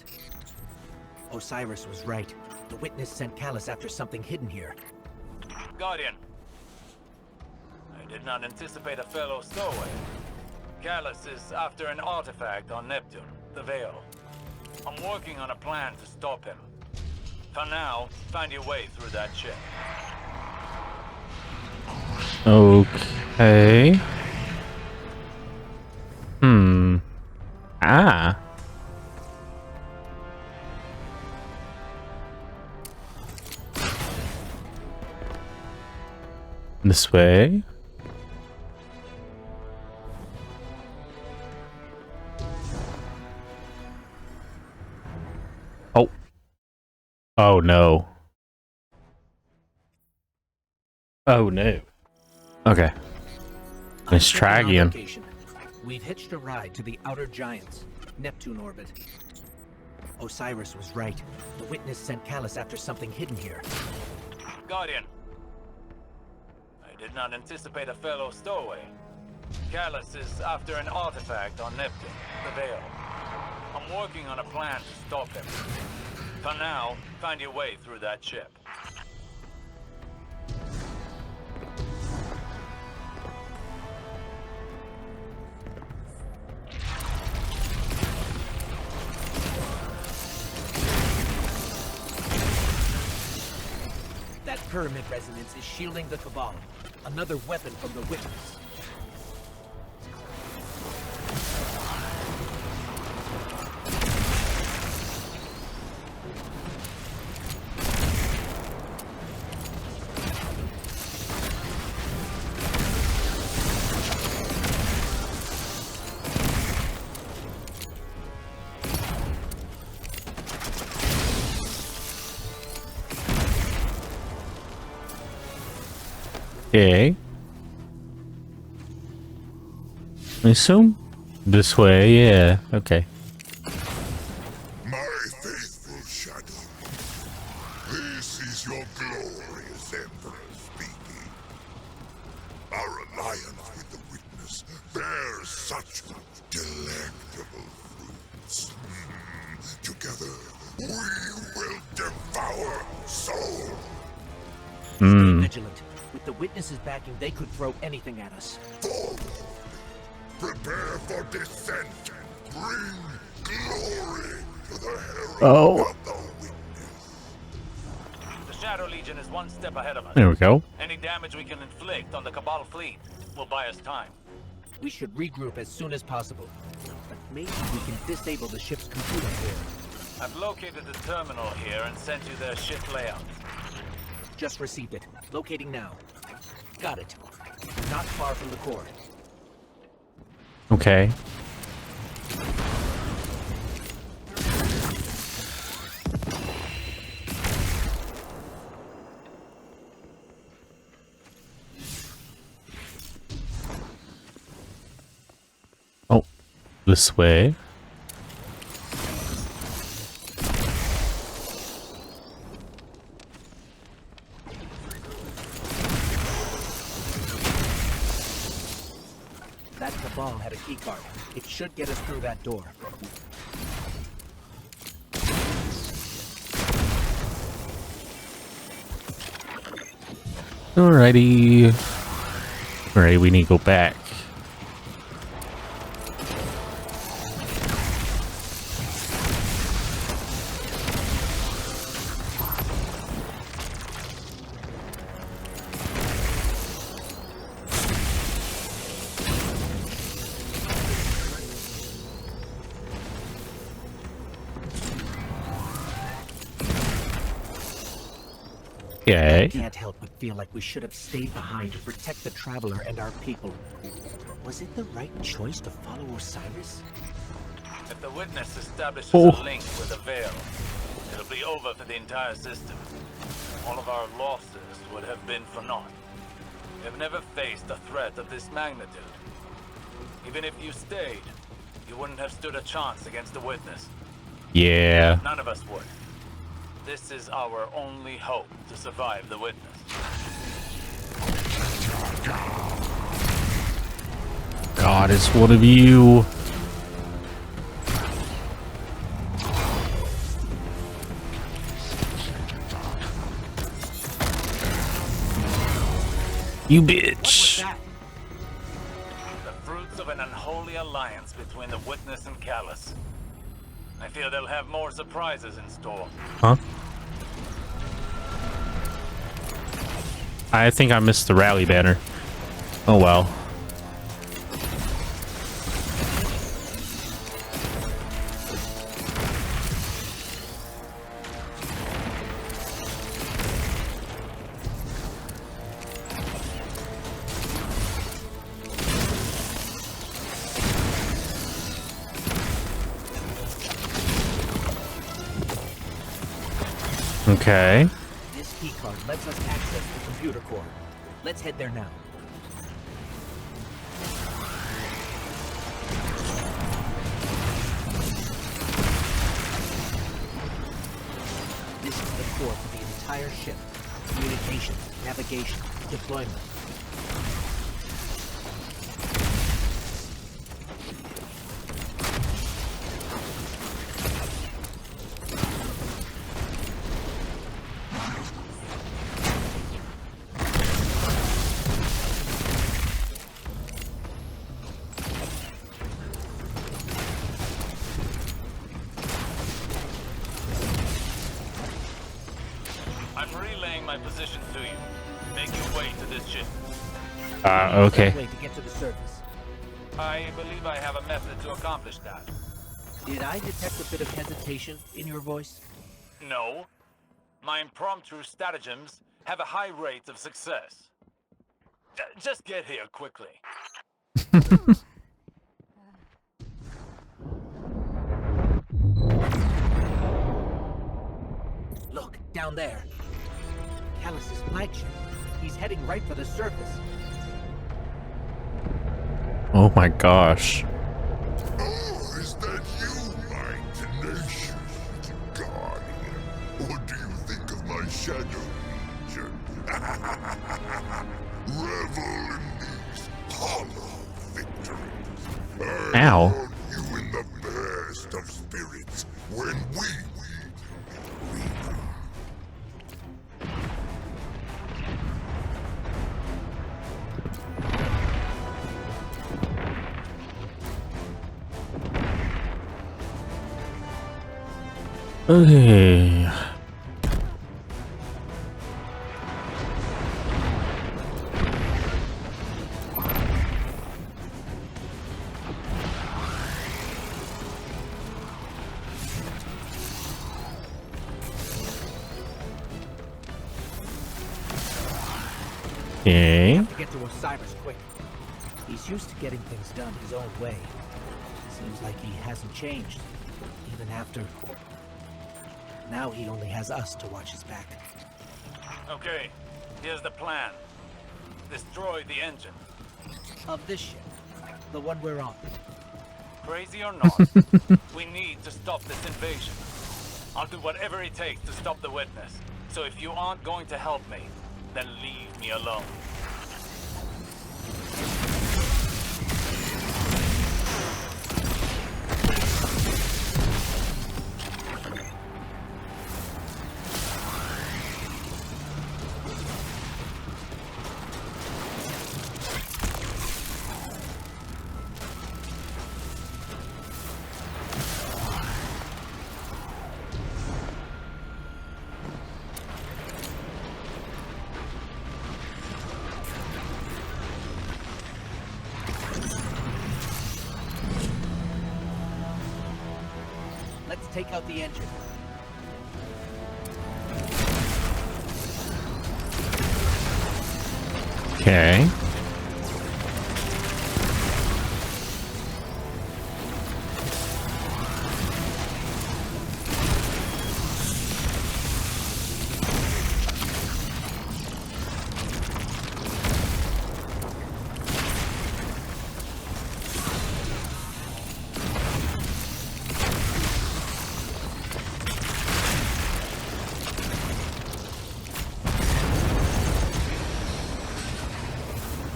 [SPEAKER 7] Osiris was right. The witness sent Callus after something hidden here.
[SPEAKER 4] Guardian. I did not anticipate a fellow stowaway. Callus is after an artifact on Neptune, the Veil. I'm working on a plan to stop him. For now, find your way through that ship.
[SPEAKER 1] Okay. Hmm. Ah. This way. Oh. Oh no. Oh no. Okay. Let's
[SPEAKER 7] I'm
[SPEAKER 1] try
[SPEAKER 7] checking our
[SPEAKER 1] again.
[SPEAKER 7] location. We've hitched a ride to the Outer Giants, Neptune orbit. Osiris was right. The witness sent Callus after something hidden here.
[SPEAKER 4] Guardian. I did not anticipate a fellow stowaway. Callus is after an artifact on Neptune, the Veil. I'm working on a plan to stop him. For now, find your way through that ship.
[SPEAKER 7] That pyramid resonance is shielding the Cabal. Another weapon from the witness.
[SPEAKER 1] Okay. I assume this way, yeah. Okay.
[SPEAKER 3] My faithful shadow, this is your glorious emperor speaking. Our alliance with the witness bears such delectable fruits. Together, we will devour soul.
[SPEAKER 7] Stay vigilant. With the witnesses backing, they could throw anything at us.
[SPEAKER 3] Forward. Prepare for descent. Bring glory to the herald
[SPEAKER 1] Oh.
[SPEAKER 3] of the witness.
[SPEAKER 4] The Shadow Legion is one step ahead of us.
[SPEAKER 1] There we go.
[SPEAKER 4] Any damage we can inflict on the Cabal fleet will buy us time.
[SPEAKER 7] We should regroup as soon as possible. But maybe we can disable the ship's computer here.
[SPEAKER 4] I've located the terminal here and sent you their ship layout.
[SPEAKER 7] Just received it. Locating now. Got it. Not far from the core.
[SPEAKER 1] Okay. Oh, this way.
[SPEAKER 7] That Cabal had a keycard. It should get us through that door.
[SPEAKER 1] Alrighty. Alright, we need to go back. Okay.
[SPEAKER 7] Can't help but feel like we should have stayed behind to protect the Traveler and our people. Was it the right choice to follow Osiris?
[SPEAKER 4] If the witness establishes
[SPEAKER 1] Oh.
[SPEAKER 4] a link with the Veil, it'll be over for the entire system. All of our losses would have been for naught. We've never faced a threat of this magnitude. Even if you stayed, you wouldn't have stood a chance against the witness.
[SPEAKER 1] Yeah.
[SPEAKER 4] None of us would. This is our only hope to survive the witness.
[SPEAKER 1] God, it's one of you. You bitch.
[SPEAKER 7] That?
[SPEAKER 4] The fruits of an unholy alliance between the witness and Callus. I fear they'll have more surprises in store.
[SPEAKER 1] Huh? I think I missed the rally banner. Oh well. Okay.
[SPEAKER 7] This keycard lets us access the computer core. Let's head there now. This is the core for the entire ship. Communication, navigation, deployment.
[SPEAKER 4] I'm relaying my position to you. Make your way to this ship.
[SPEAKER 1] Okay.
[SPEAKER 7] Way to get to the surface.
[SPEAKER 4] I believe I have a method to accomplish that.
[SPEAKER 7] Did I detect a bit of hesitation in your voice?
[SPEAKER 4] No. My impromptu stratagems have a high rate of success. Just get here quickly.
[SPEAKER 7] Look, down there. Callus's flagship. He's heading right for the surface.
[SPEAKER 1] Oh my gosh.
[SPEAKER 3] Oh, is that you, my tenacious guardian? What do you think of my shadow legion? Revel in these hollow victories. I
[SPEAKER 1] Ow.
[SPEAKER 3] hold you in the best of spirits when we
[SPEAKER 1] Okay. Okay.
[SPEAKER 7] To get to Osiris quick. He's used to getting things done his own way. Seems like he hasn't changed, even after... Now he only has us to watch his back.
[SPEAKER 4] Okay, here's the plan. Destroy the engine.
[SPEAKER 7] Of this ship, the one we're on.
[SPEAKER 4] Crazy or not, we need to stop this invasion. I'll do whatever it takes to stop the witness. So if you aren't going to help me, then leave me alone.
[SPEAKER 7] Let's take out the engine.
[SPEAKER 1] Okay.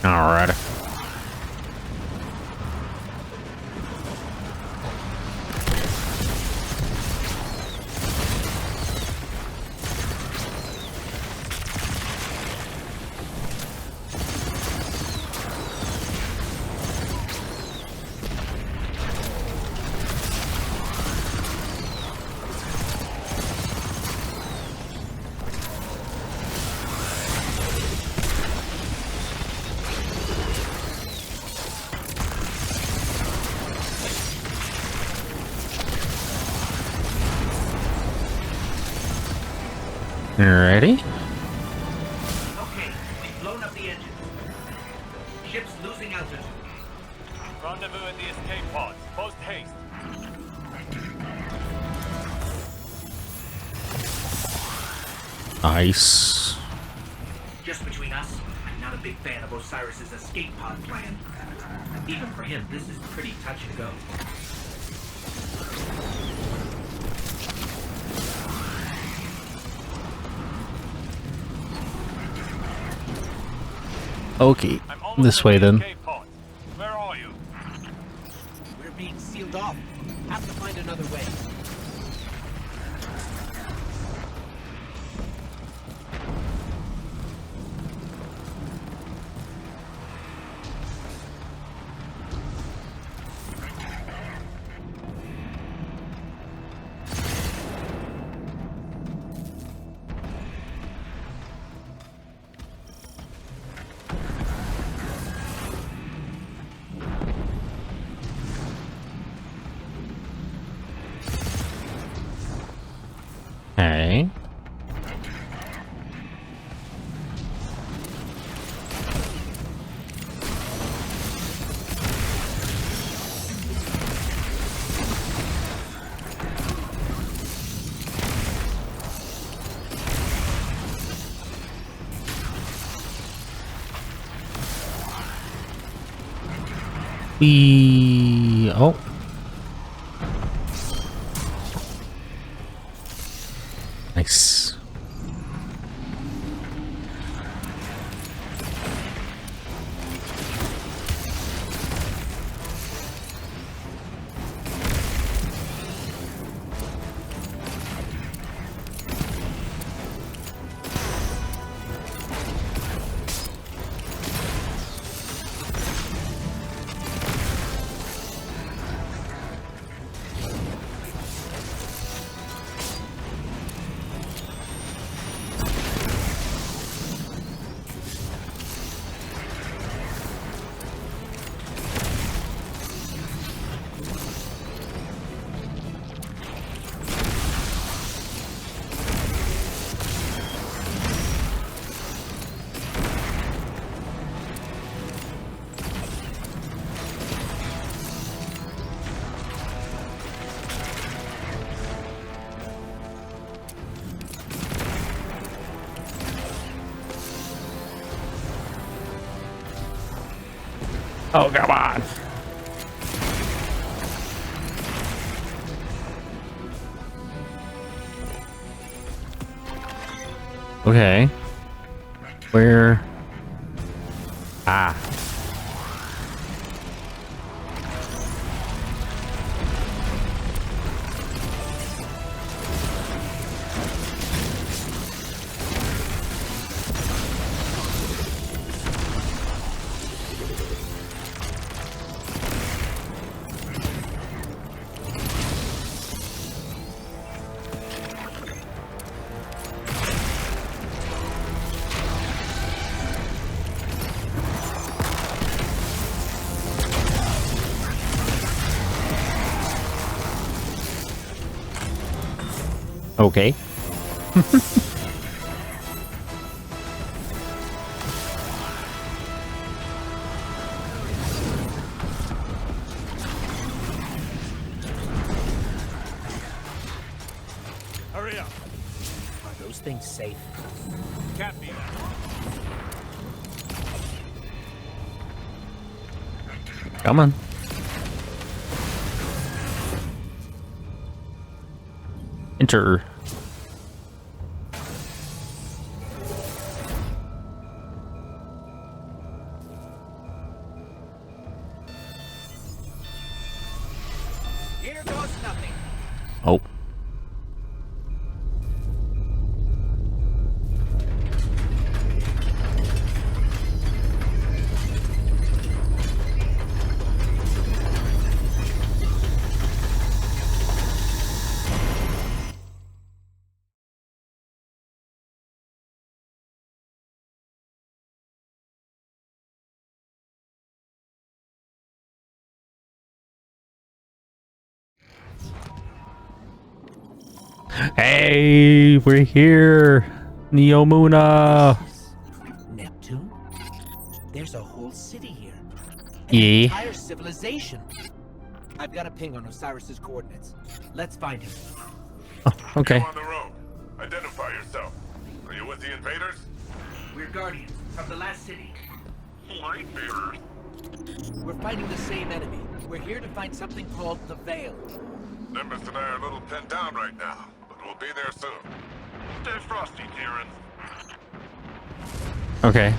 [SPEAKER 1] All right. Ready?
[SPEAKER 7] Okay, we've blown up the engine. Ship's losing altitude.
[SPEAKER 4] Rendezvous in the escape pods. Post haste.
[SPEAKER 1] Nice.
[SPEAKER 7] Just between us, I'm not a big fan of Osiris's escape pod plan. Even for him, this is pretty touch and go.
[SPEAKER 1] Okay.
[SPEAKER 4] I'm almost
[SPEAKER 1] This
[SPEAKER 4] at
[SPEAKER 1] way
[SPEAKER 4] the
[SPEAKER 1] then.
[SPEAKER 4] escape pods. Where are you?
[SPEAKER 7] We're being sealed off. Have to find another way.
[SPEAKER 1] Okay. Oh. Nice. Oh, come on. Okay. Where? Ah. Okay.
[SPEAKER 4] Hurry up.
[SPEAKER 7] Are those things safe?
[SPEAKER 4] Can't be that.
[SPEAKER 1] Come on. Enter.
[SPEAKER 7] Here goes nothing.
[SPEAKER 1] Oh. Hey, we're here. Neomuna.
[SPEAKER 7] Neptune? There's a whole city here. An
[SPEAKER 1] Yeah.
[SPEAKER 7] entire civilization. I've got a ping on Osiris's coordinates. Let's find him.
[SPEAKER 1] Okay.
[SPEAKER 8] On the road. Identify yourself. Are you with the invaders?
[SPEAKER 7] We're Guardians from the last city.
[SPEAKER 8] Light bearers.
[SPEAKER 7] We're fighting the same enemy. We're here to find something called the Veil.
[SPEAKER 8] Nimbus and I are a little pinned down right now, but we'll be there soon. Stay frosty, Kieran.
[SPEAKER 1] Okay.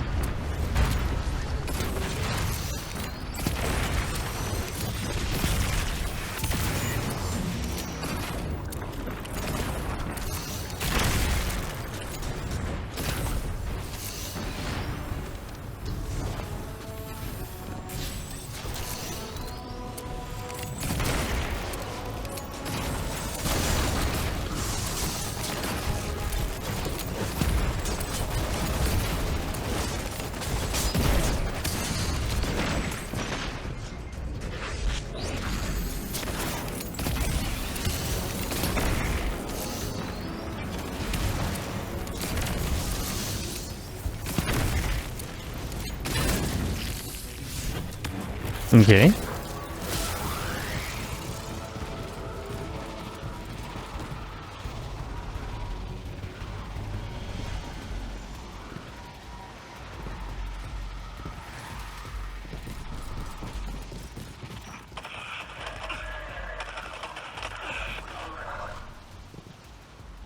[SPEAKER 1] Okay.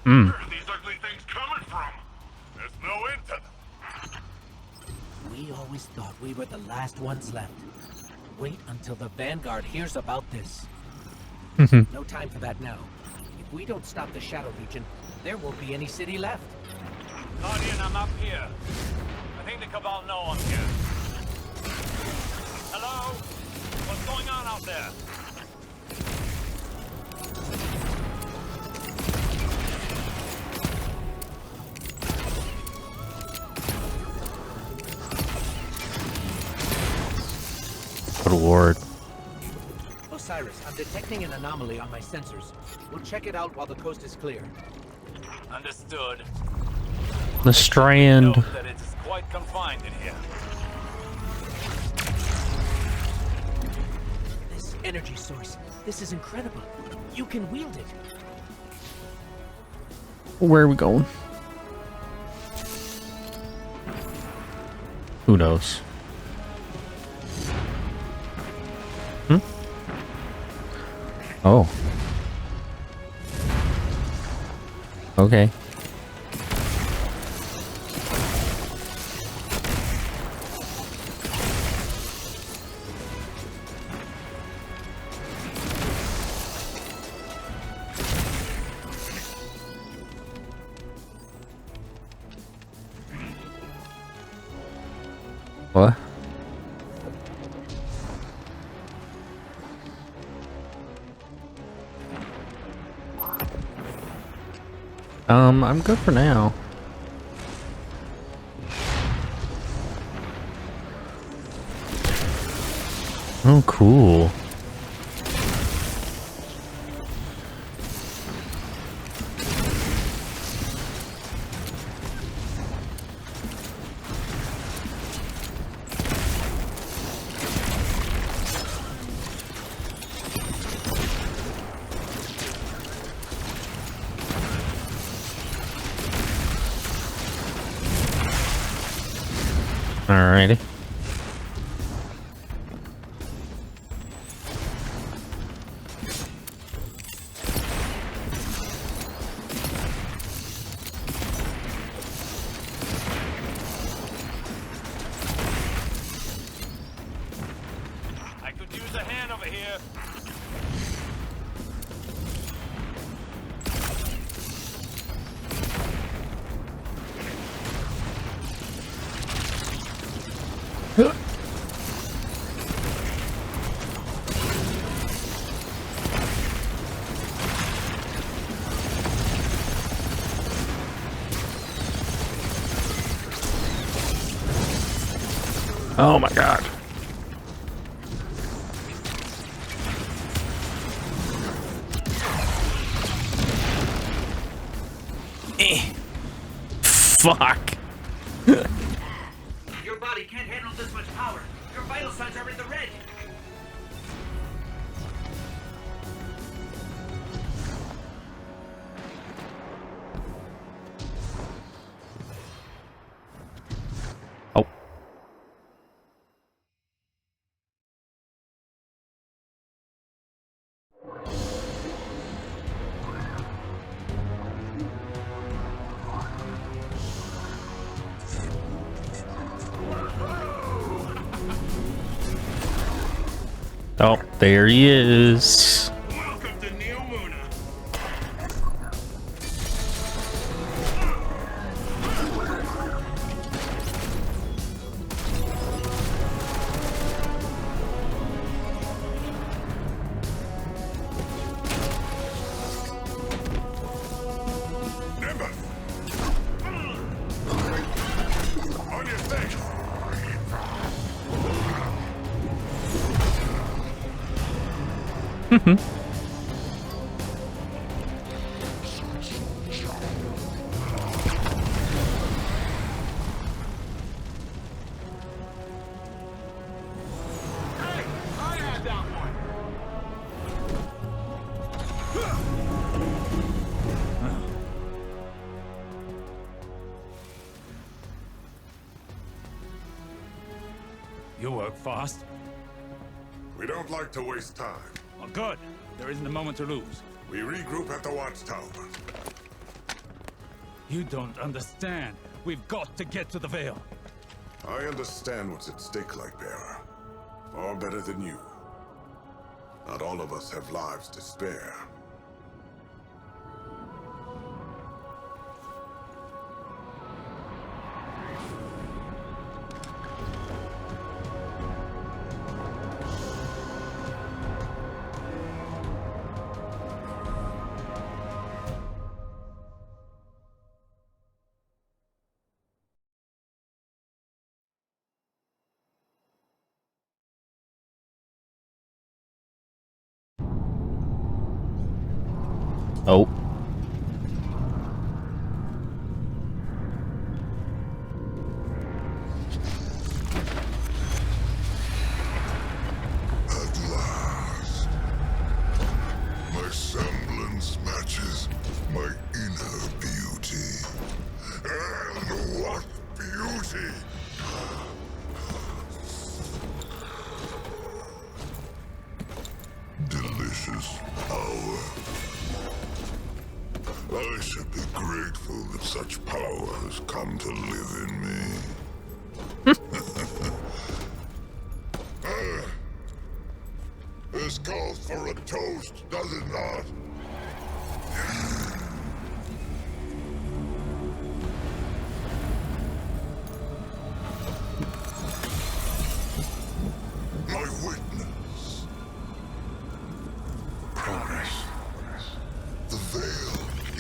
[SPEAKER 1] Hmm.
[SPEAKER 8] Where are these ugly things coming from? There's no end to them.
[SPEAKER 7] We always thought we were the last ones left. Wait until the Vanguard hears about this. No time for that now. If we don't stop the Shadow Legion, there won't be any city left.
[SPEAKER 4] Guardian, I'm up here. I think the Cabal know I'm here. Hello? What's going on out there?
[SPEAKER 1] Good lord.
[SPEAKER 7] Osiris, I'm detecting an anomaly on my sensors. We'll check it out while the coast is clear.
[SPEAKER 4] Understood.
[SPEAKER 1] The strand.
[SPEAKER 4] Note that it is quite confined in here.
[SPEAKER 7] This energy source, this is incredible. You can wield it.
[SPEAKER 1] Where are we going? Who knows? Okay. What? I'm good for now. Oh, cool. Alrighty.
[SPEAKER 4] I could use a hand over here.
[SPEAKER 1] Oh my god. Fuck.
[SPEAKER 7] Your body can't handle this much power. Your vital signs are in the red.
[SPEAKER 1] Oh. Oh, there he is.
[SPEAKER 8] Welcome to Neomuna. Nimbus! On your six! Hey, I had that one!
[SPEAKER 9] You work fast.
[SPEAKER 8] We don't like to waste time.
[SPEAKER 9] Oh, good. There isn't a moment to lose.
[SPEAKER 8] We regroup at the watchtower.
[SPEAKER 9] You don't understand. We've got to get to the Veil.
[SPEAKER 8] I understand what's at stake, Lightbearer. Far better than you. Not all of us have lives to spare.
[SPEAKER 1] Oh.
[SPEAKER 3] At last, my semblance matches my inner beauty. And what beauty! Delicious power. I should be great.
[SPEAKER 8] grateful that such power has come to live in me. This calls for a toast, does it not? My witness. Progress. The veil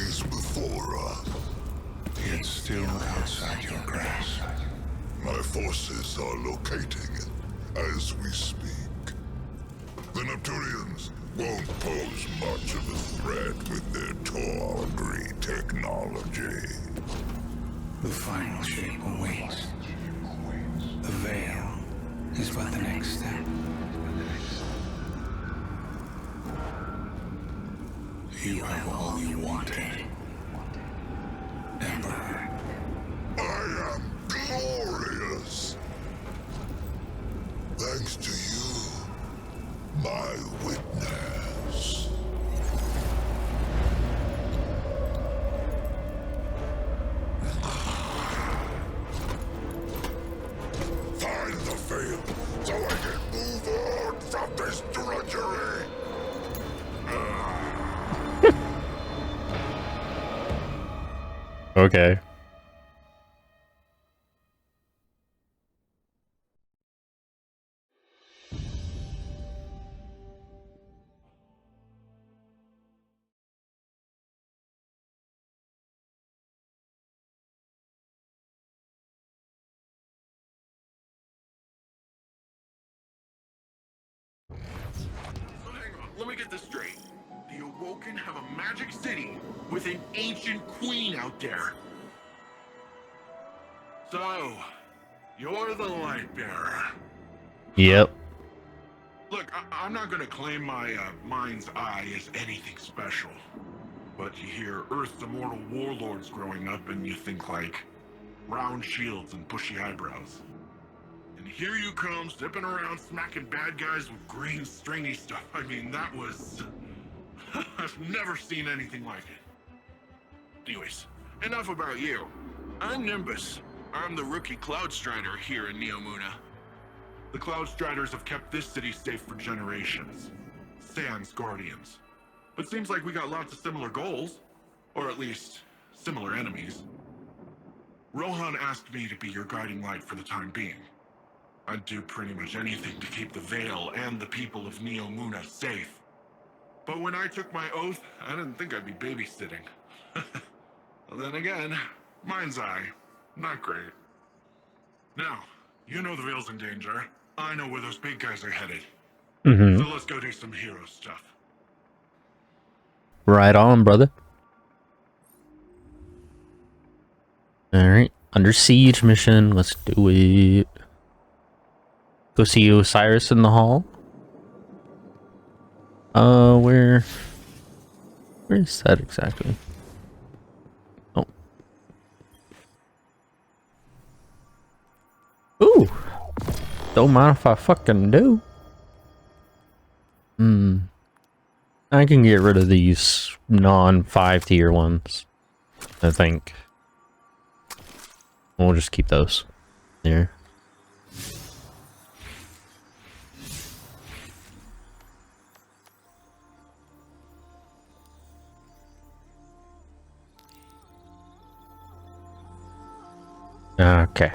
[SPEAKER 8] is before us. Yet still outside your grasp. My forces are locating it as we speak. The Neptunians won't pose much of a threat with their tawdry technology.
[SPEAKER 10] The final shape awaits. The veil is but the next step. You have all you wanted, Emperor.
[SPEAKER 8] I am glorious. Thanks to you, my witness. Find the veil so I can move on from this drudgery.
[SPEAKER 1] Okay.
[SPEAKER 11] Let me get this straight. The Awoken have a magic city with an ancient queen out there. So, you're the light bearer.
[SPEAKER 1] Yep.
[SPEAKER 11] Look, I'm not gonna claim my mind's eye is anything special. But you hear Earth's immortal warlords growing up and you think like round shields and bushy eyebrows. And here you come, zipping around, smacking bad guys with green stringy stuff. I mean, that was... I've never seen anything like it. Anyways, enough about you. I'm Nimbus. I'm the rookie Cloud Strider here in Neomuna. The Cloud Striders have kept this city safe for generations. Sans Guardians. But seems like we got lots of similar goals. Or at least, similar enemies. Rohan asked me to be your guiding light for the time being. I'd do pretty much anything to keep the Veil and the people of Neomuna safe. But when I took my oath, I didn't think I'd be babysitting. Well, then again, mind's eye, not great. Now, you know the Veil's in danger. I know where those big guys are headed. So let's go do some hero stuff.
[SPEAKER 1] Right on, brother. Alright. Under siege mission. Let's do it. Go see Osiris in the hall. Where is that exactly? Oh. Ooh. Don't mind if I fucking do. I can get rid of these non-5 tier ones, I think. We'll just keep those there. Okay.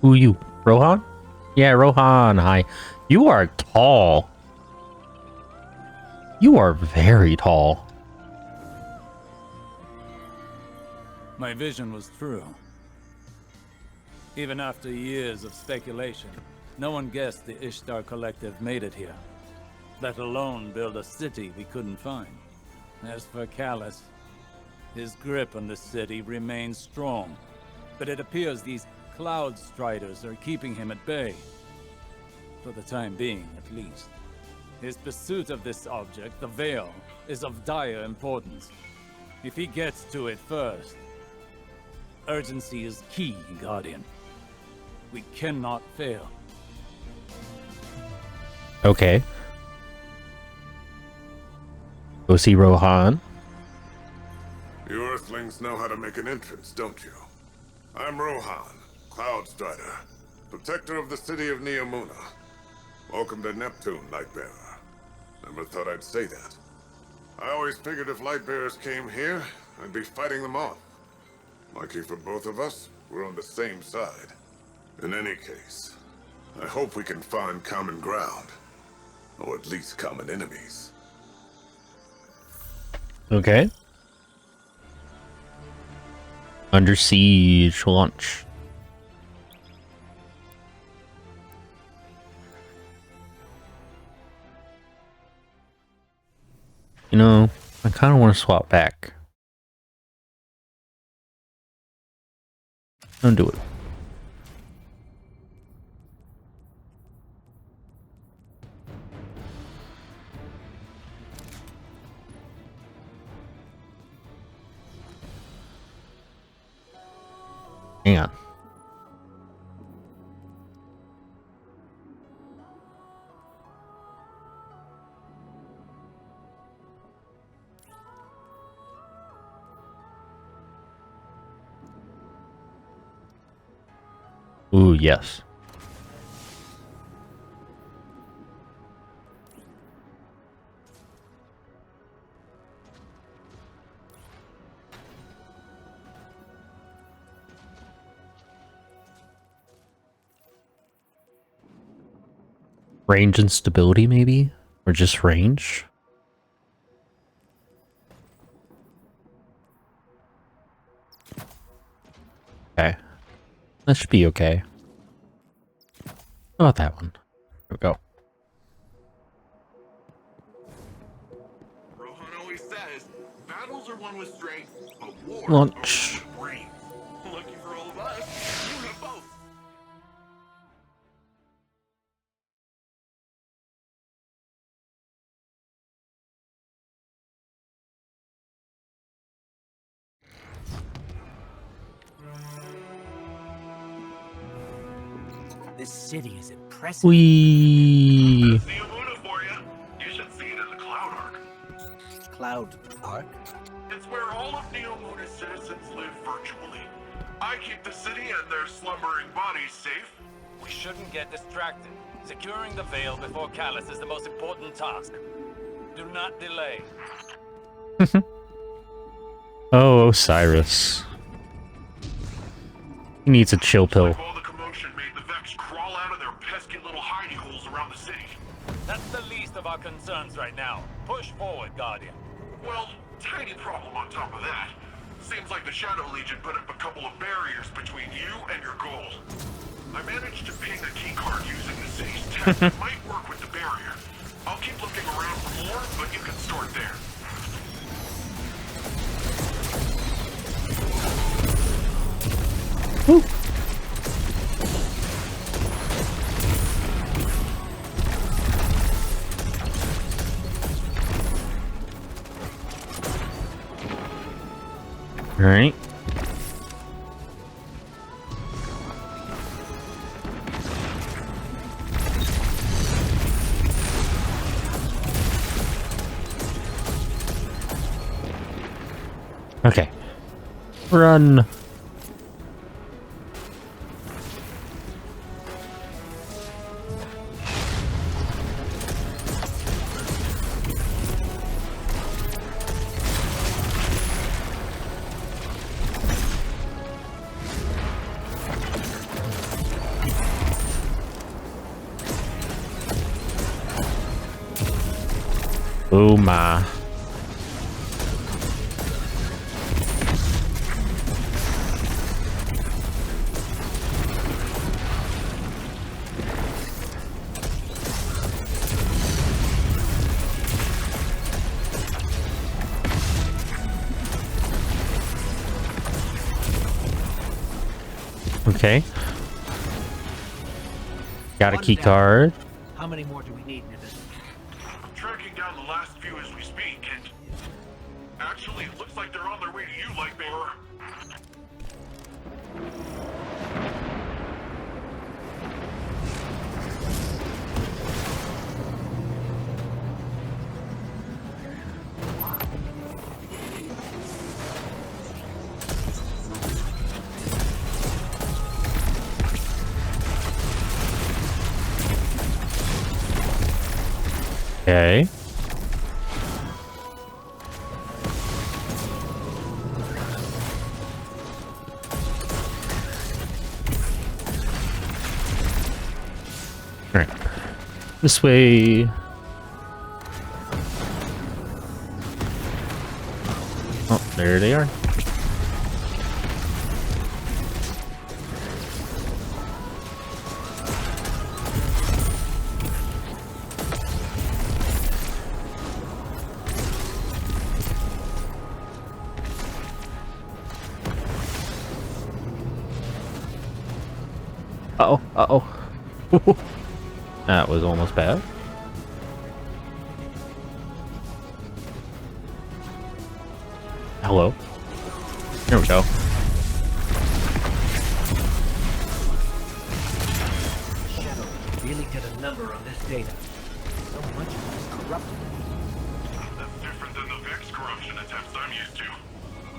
[SPEAKER 1] Who you? Rohan? Yeah, Rohan. Hi. You are tall. You are very tall.
[SPEAKER 9] My vision was true. Even after years of speculation, no one guessed the Ishtar Collective made it here. Let alone build a city we couldn't find.
[SPEAKER 4] As for Callus, his grip on the city remains strong, but it appears these Cloud Striders are keeping him at bay. For the time being, at least. His pursuit of this object, the Veil, is of dire importance. If he gets to it first, urgency is key, Guardian. We cannot fail.
[SPEAKER 1] Okay. Go see Rohan.
[SPEAKER 8] You Earthlings know how to make an entrance, don't you? I'm Rohan, Cloud Strider, protector of the city of Neomuna. Welcome to Neptune, Lightbearer. Never thought I'd say that. I always figured if Lightbearers came here, I'd be fighting them off. Lucky for both of us, we're on the same side. In any case, I hope we can find common ground. Or at least common enemies.
[SPEAKER 1] Okay. Under siege launch. You know, I kind of want to swap back. Don't do it. Hang on. Ooh, yes. Range and stability, maybe? Or just range? Okay. That should be okay. How about that one? There we go.
[SPEAKER 11] Rohan always says, battles are won with strength, but wars
[SPEAKER 1] Launch.
[SPEAKER 11] are won with brains. Lucky for all of us, you have both.
[SPEAKER 7] This city is impressive.
[SPEAKER 1] Whee!
[SPEAKER 11] That's Neomuna for you. You should see it in the Cloud Arc.
[SPEAKER 7] Cloud Arc?
[SPEAKER 11] It's where all of Neomuna's citizens live virtually. I keep the city and their slumbering bodies safe.
[SPEAKER 4] We shouldn't get distracted. Securing the Veil before Callus is the most important task. Do not delay.
[SPEAKER 1] Oh, Osiris. He needs a chill pill.
[SPEAKER 11] All the commotion made the Vex crawl out of their pesky little hidey holes around the city.
[SPEAKER 4] That's the least of our concerns right now. Push forward, Guardian.
[SPEAKER 11] Well, tiny problem on top of that. Seems like the Shadow Legion put up a couple of barriers between you and your goal. I managed to ping a keycard using the city's tech that might work with the barrier. I'll keep looking around for more, but you can start there.
[SPEAKER 1] Woo. All right. Okay. Run. Oh my. Okay. Got a
[SPEAKER 7] One
[SPEAKER 1] key
[SPEAKER 7] down.
[SPEAKER 1] card.
[SPEAKER 7] How many more do we need, Niven?
[SPEAKER 11] I'm tracking down the last few as we speak, and actually, it looks like they're on their way to you, Lightbearer.
[SPEAKER 1] Okay. Alright. This way. Oh, there they are. Uh-oh, uh-oh. That was almost bad. Hello. There we go.
[SPEAKER 7] Shadow really did a number on this data. So much of it is corrupted.
[SPEAKER 11] That's different than the Vex corruption attempts I'm used to.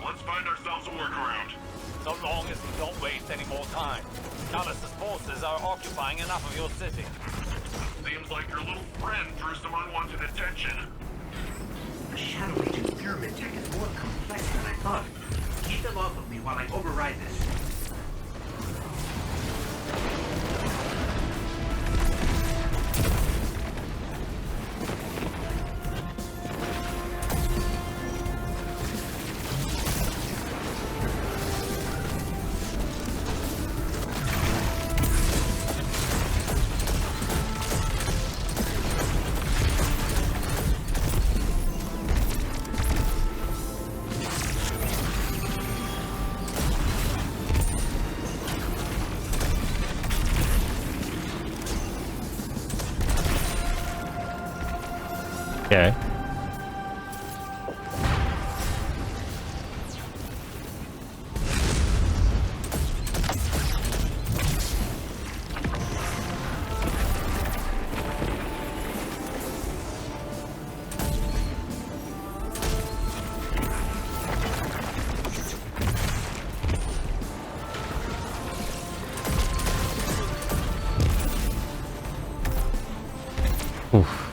[SPEAKER 11] Let's find ourselves a workaround.
[SPEAKER 4] So long as we don't waste any more time. Callus's forces are occupying enough of your city.
[SPEAKER 11] Seems like your little friend drew some unwanted attention.
[SPEAKER 12] The Shadow Agent's pyramid tech is more complex than I thought. Keep them off of me while I override this.
[SPEAKER 1] Okay. Oof.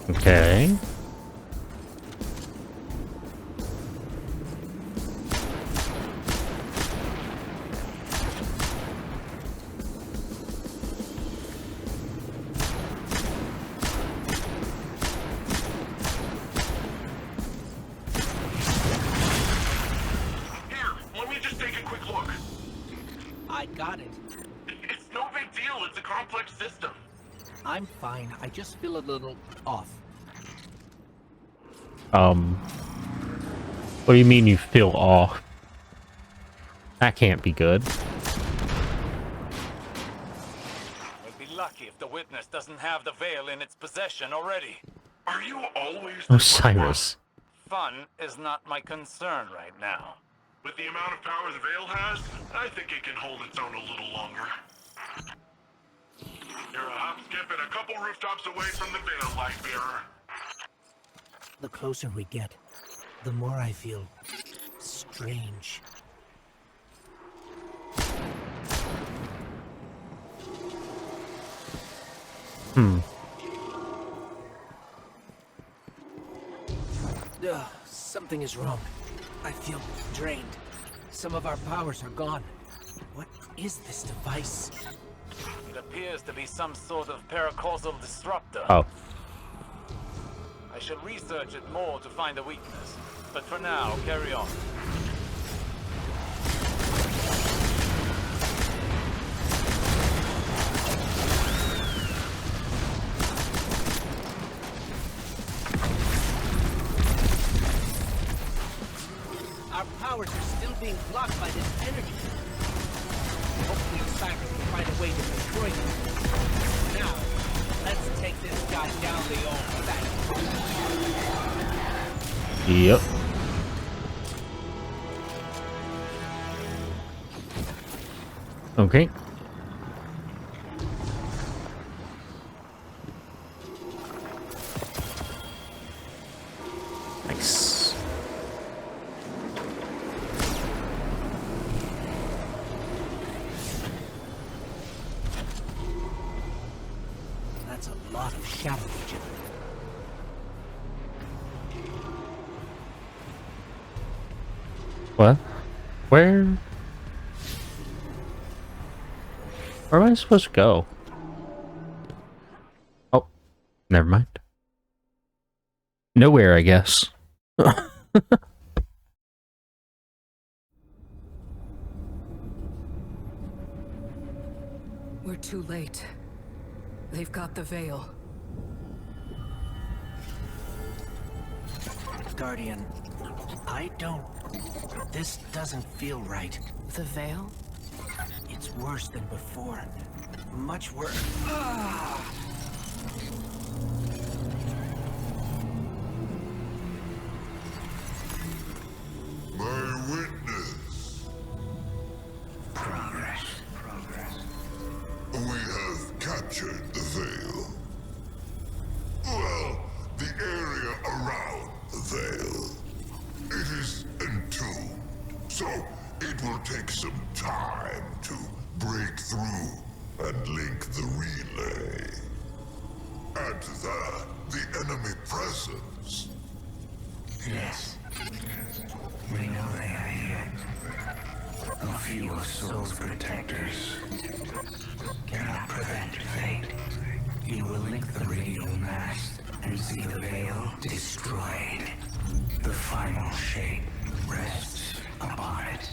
[SPEAKER 1] Okay.
[SPEAKER 11] Here, let me just take a quick look.
[SPEAKER 7] I got it.
[SPEAKER 11] It's no big deal, it's a complex system.
[SPEAKER 7] I'm fine. I just feel a little off.
[SPEAKER 1] What do you mean you feel off? That can't be good.
[SPEAKER 4] We'll be lucky lucky if the witness doesn't have the veil in its possession already.
[SPEAKER 11] Are you always
[SPEAKER 1] Osiris.
[SPEAKER 4] Fun is not my concern right now.
[SPEAKER 11] With the amount of power the Veil has, I think it can hold its own a little longer. You're a hop, skip, and a couple rooftops away from the Veil, Lightbearer.
[SPEAKER 7] The closer we get, the more I feel strange. Something is wrong. I feel drained. Some of our powers are gone. What is this device?
[SPEAKER 4] It appears to be some sort of paracausal disruptor.
[SPEAKER 1] Oh.
[SPEAKER 4] I shall research it more to find the weakness. But for now, carry on.
[SPEAKER 7] Our powers are still being blocked by this energy. Hopefully Osiris will find a way to destroy them. Now, let's take this guy down the old back.
[SPEAKER 1] Yep. Okay. Nice.
[SPEAKER 7] That's a lot of shadow region.
[SPEAKER 1] What? Where am I supposed to go? Oh, never mind. Nowhere, I guess.
[SPEAKER 5] We're too late. They've got the veil.
[SPEAKER 7] Guardian, I don't... This doesn't feel right.
[SPEAKER 5] The veil?
[SPEAKER 7] It's worse than before. Much worse.
[SPEAKER 8] My witness.
[SPEAKER 10] Progress.
[SPEAKER 8] We have captured the Veil. Well, the area around the Veil. It is entombed, so it will take some time to break through and link the relay. Add to that the enemy presence.
[SPEAKER 10] Yes. We know they are here. A few of Soul's protectors cannot prevent fate. You will link the radio mast and see the Veil destroyed. The final shape rests upon it.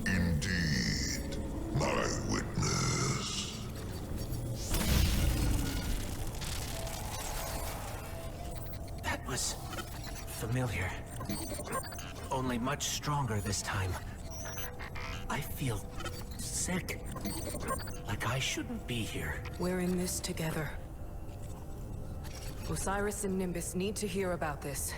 [SPEAKER 8] Indeed, my witness.
[SPEAKER 7] That was familiar. Only much stronger this time. I feel sick. Like I shouldn't be here.
[SPEAKER 5] We're in this together. Osiris and Nimbus need to hear about this.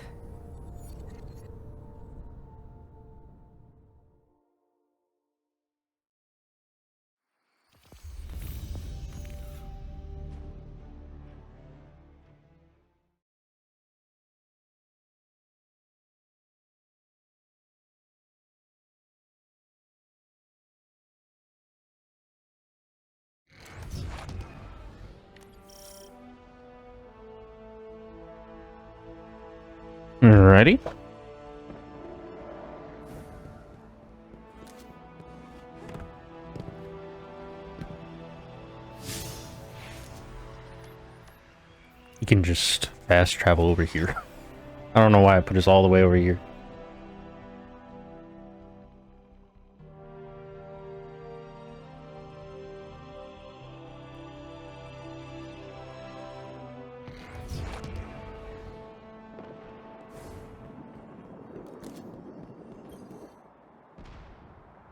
[SPEAKER 1] Ready? You can just fast travel over here. I don't know why I put us all the way over here.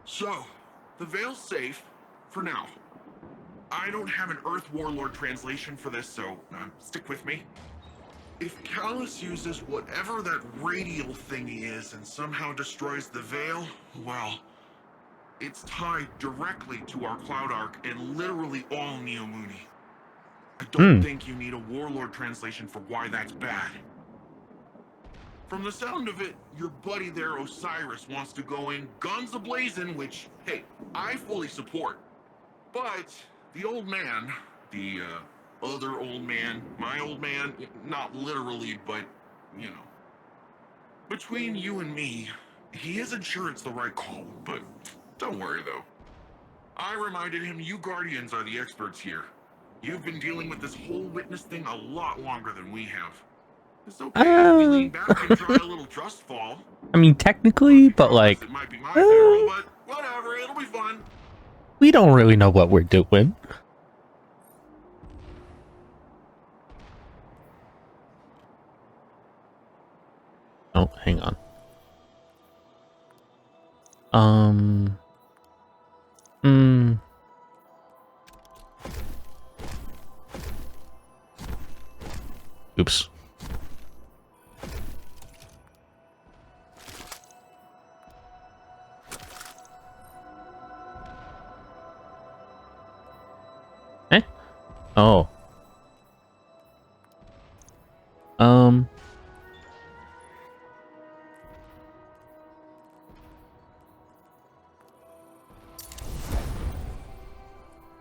[SPEAKER 11] So, the Veil's safe, for now. I don't have an Earth Warlord translation for this, so stick with me. If Callus uses whatever that radial thingy is and somehow destroys the Veil, well, it's tied directly to our Cloud Arc and literally all Neomuni. I don't think you need a Warlord translation for why that's bad. From the sound of it, your buddy there, Osiris, wants to go in guns a-blazing, which, hey, I fully support. But the old man, the other old man, my old man, not literally, but, you know. Between you and me, he isn't sure it's the right call, but don't worry though. I reminded him you Guardians are the experts here. You've been dealing with this whole witness thing a lot longer than we have. It's okay if we lean back and try a little trust fall.
[SPEAKER 1] I mean, technically, but like,
[SPEAKER 11] It might be my barrel, but whatever, it'll be fun.
[SPEAKER 1] we don't really know what we're doing. Oh, hang on. Oops. Eh? Oh.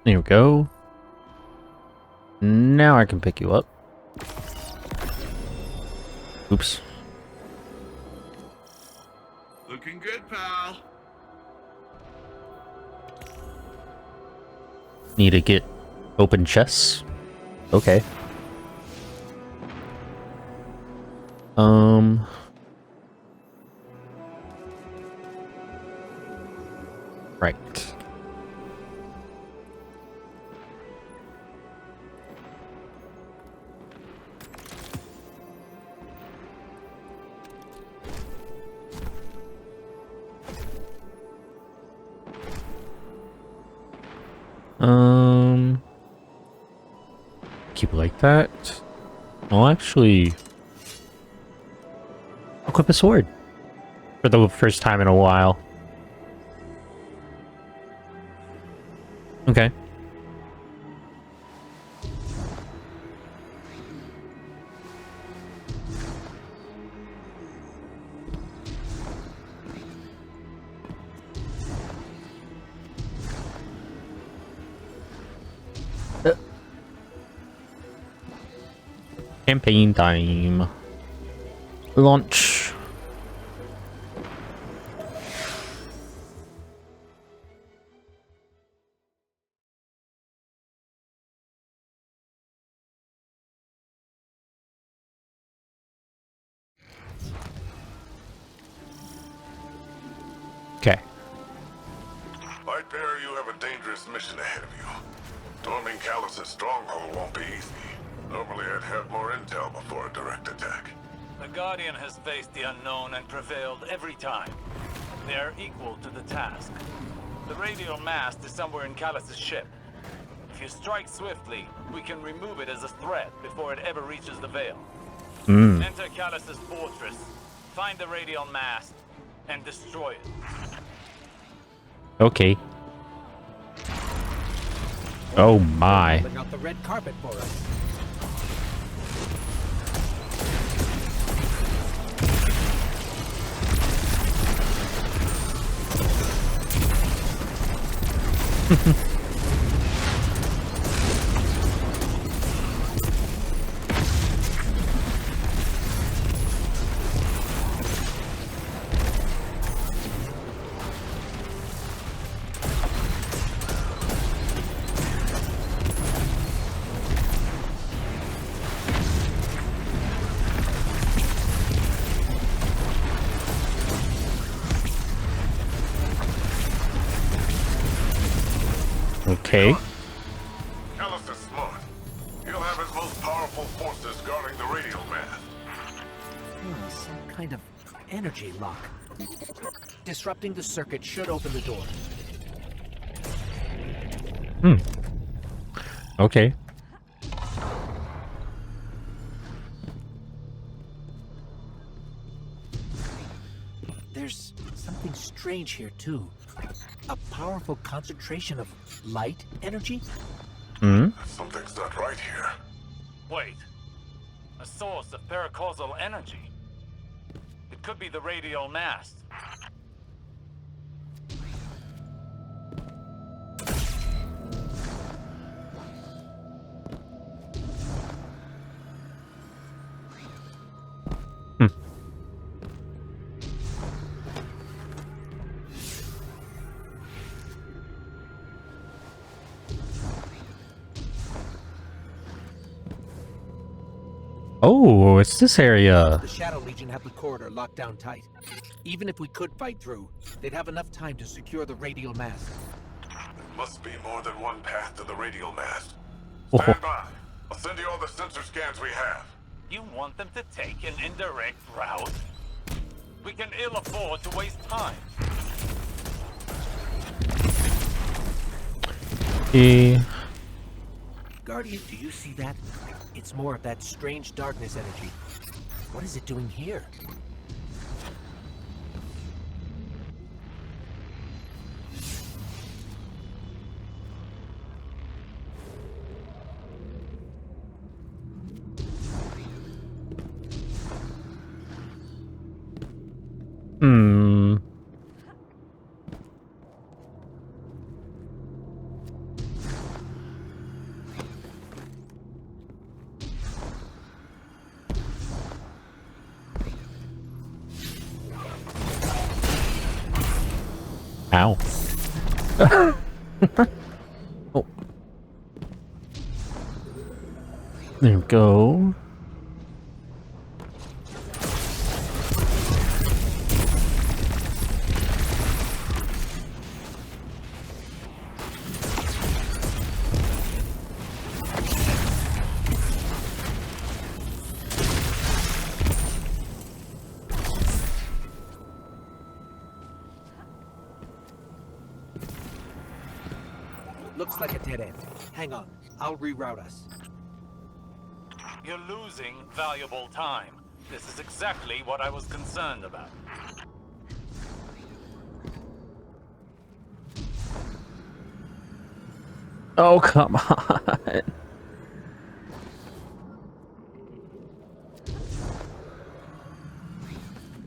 [SPEAKER 1] There we go. Now I can pick you up. Oops.
[SPEAKER 11] Looking good, pal.
[SPEAKER 1] Need to get open chests. Okay. Right. Keep it like that. I'll actually equip a sword for the first time in a while. Okay. Campaign time. Launch. Okay.
[SPEAKER 8] Light Bearer, you have a dangerous mission ahead of you. Storming Callus's stronghold won't be easy. Normally I'd have more intel before a direct attack.
[SPEAKER 4] The Guardian has faced the unknown and prevailed every time. They are equal to the task. The radial mast is somewhere in Callus's ship. If you strike swiftly, we can remove it as a threat before it ever reaches the Veil. Enter Callus's fortress, find the radial mast, and destroy it.
[SPEAKER 1] Okay. Oh my.
[SPEAKER 7] Rolling out the red carpet for us.
[SPEAKER 1] Okay.
[SPEAKER 8] Callus is smart. He'll have his most powerful forces guarding the radial mast.
[SPEAKER 7] Some kind of energy lock. Disrupting the circuit should open the door.
[SPEAKER 1] Okay.
[SPEAKER 7] There's something strange here, too. A powerful concentration of light energy?
[SPEAKER 1] Hmm?
[SPEAKER 8] Something's not right here.
[SPEAKER 4] Wait. A source of paracausal energy. It could be the radial mast.
[SPEAKER 1] Oh, it's this area.
[SPEAKER 7] The Shadow Legion have the corridor locked down tight. Even if we could fight through, they'd have enough time to secure the radial mast.
[SPEAKER 8] There must be more than one path to the radial mast.
[SPEAKER 1] Oh.
[SPEAKER 8] Stand by. I'll send you all the sensor scans we have.
[SPEAKER 4] You want them to take an indirect route? We can ill afford to waste time.
[SPEAKER 7] Guardian, do you see that? It's more of that strange darkness energy. What is it doing here?
[SPEAKER 1] Hmm. Ow. Oh. There we go.
[SPEAKER 7] Looks like a dead end. Hang on, I'll reroute us.
[SPEAKER 4] You're losing valuable time. This is exactly what I was concerned about.
[SPEAKER 1] Oh, come on.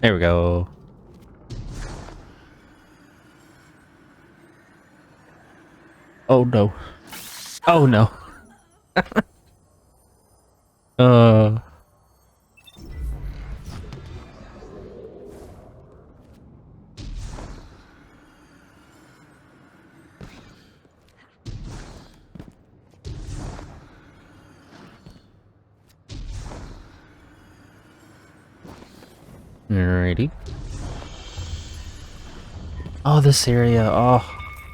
[SPEAKER 1] There we go. Oh no. Oh no. Alrighty. Oh, this area. Oh,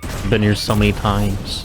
[SPEAKER 1] I've been here so many times.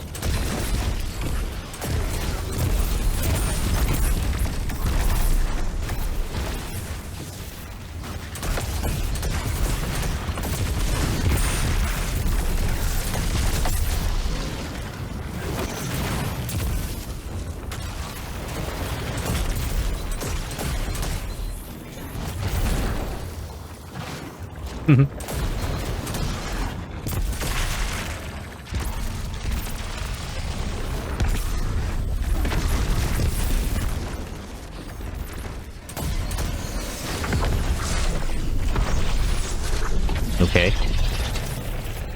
[SPEAKER 1] Okay.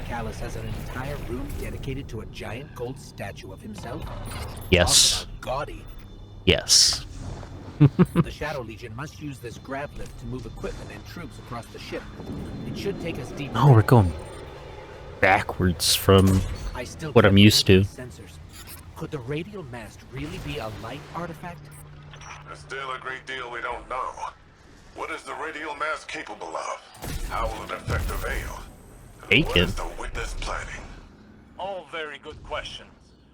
[SPEAKER 7] Callus has an entire room dedicated to a giant gold statue of himself.
[SPEAKER 1] Yes.
[SPEAKER 7] Talk about gaudy.
[SPEAKER 1] Yes.
[SPEAKER 7] The Shadow Legion must use this grab lift to move equipment and troops across the ship. It should take us deeper.
[SPEAKER 1] Oh, we're going backwards from
[SPEAKER 7] I still
[SPEAKER 1] what I'm
[SPEAKER 7] can't
[SPEAKER 1] used to.
[SPEAKER 7] believe these sensors. Could the radial mast really be a light artifact?
[SPEAKER 8] There's still a great deal we don't know. What is the radial mast capable of? How will it affect the Veil? And what is the witness planning?
[SPEAKER 4] All very good questions,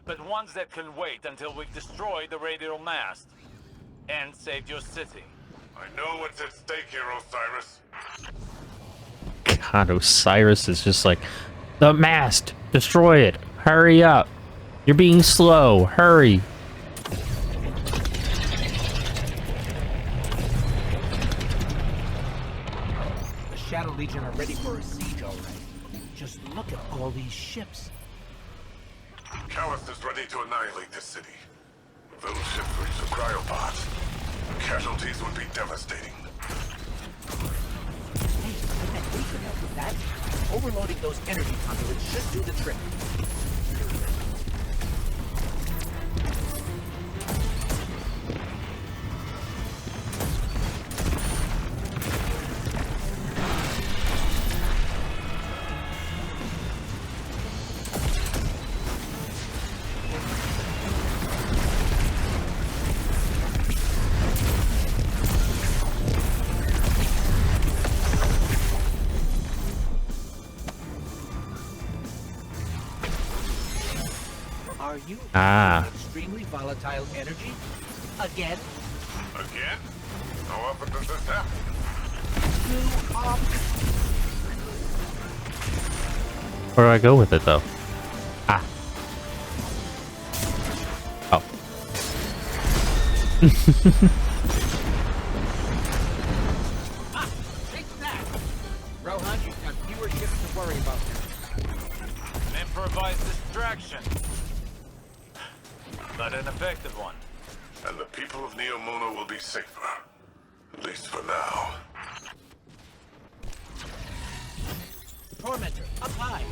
[SPEAKER 4] but ones that can wait until we've destroyed the radial mast and saved your city.
[SPEAKER 8] I know what's at stake here, Osiris.
[SPEAKER 1] God, Osiris is just like, the mast, destroy it, hurry up. You're being slow, hurry.
[SPEAKER 7] Legion are ready for a siege already. Just look at all these ships.
[SPEAKER 8] Callus is ready to annihilate this city. If those ships reach the cryopods, casualties would be devastating.
[SPEAKER 7] Hey, I bet we could help with that. Overloading those energy conduits should do the trick. Are you extremely volatile energy? Again?
[SPEAKER 8] Again? How often does this happen?
[SPEAKER 7] Too often.
[SPEAKER 1] Where do I go with it, though? Ah. Oh.
[SPEAKER 7] Take that! Rohan, you've got fewer ships to worry about now.
[SPEAKER 4] An improvised distraction. But an effective one.
[SPEAKER 8] And the people of Neomuna will be safer. At least for now.
[SPEAKER 7] Tormentor, up high!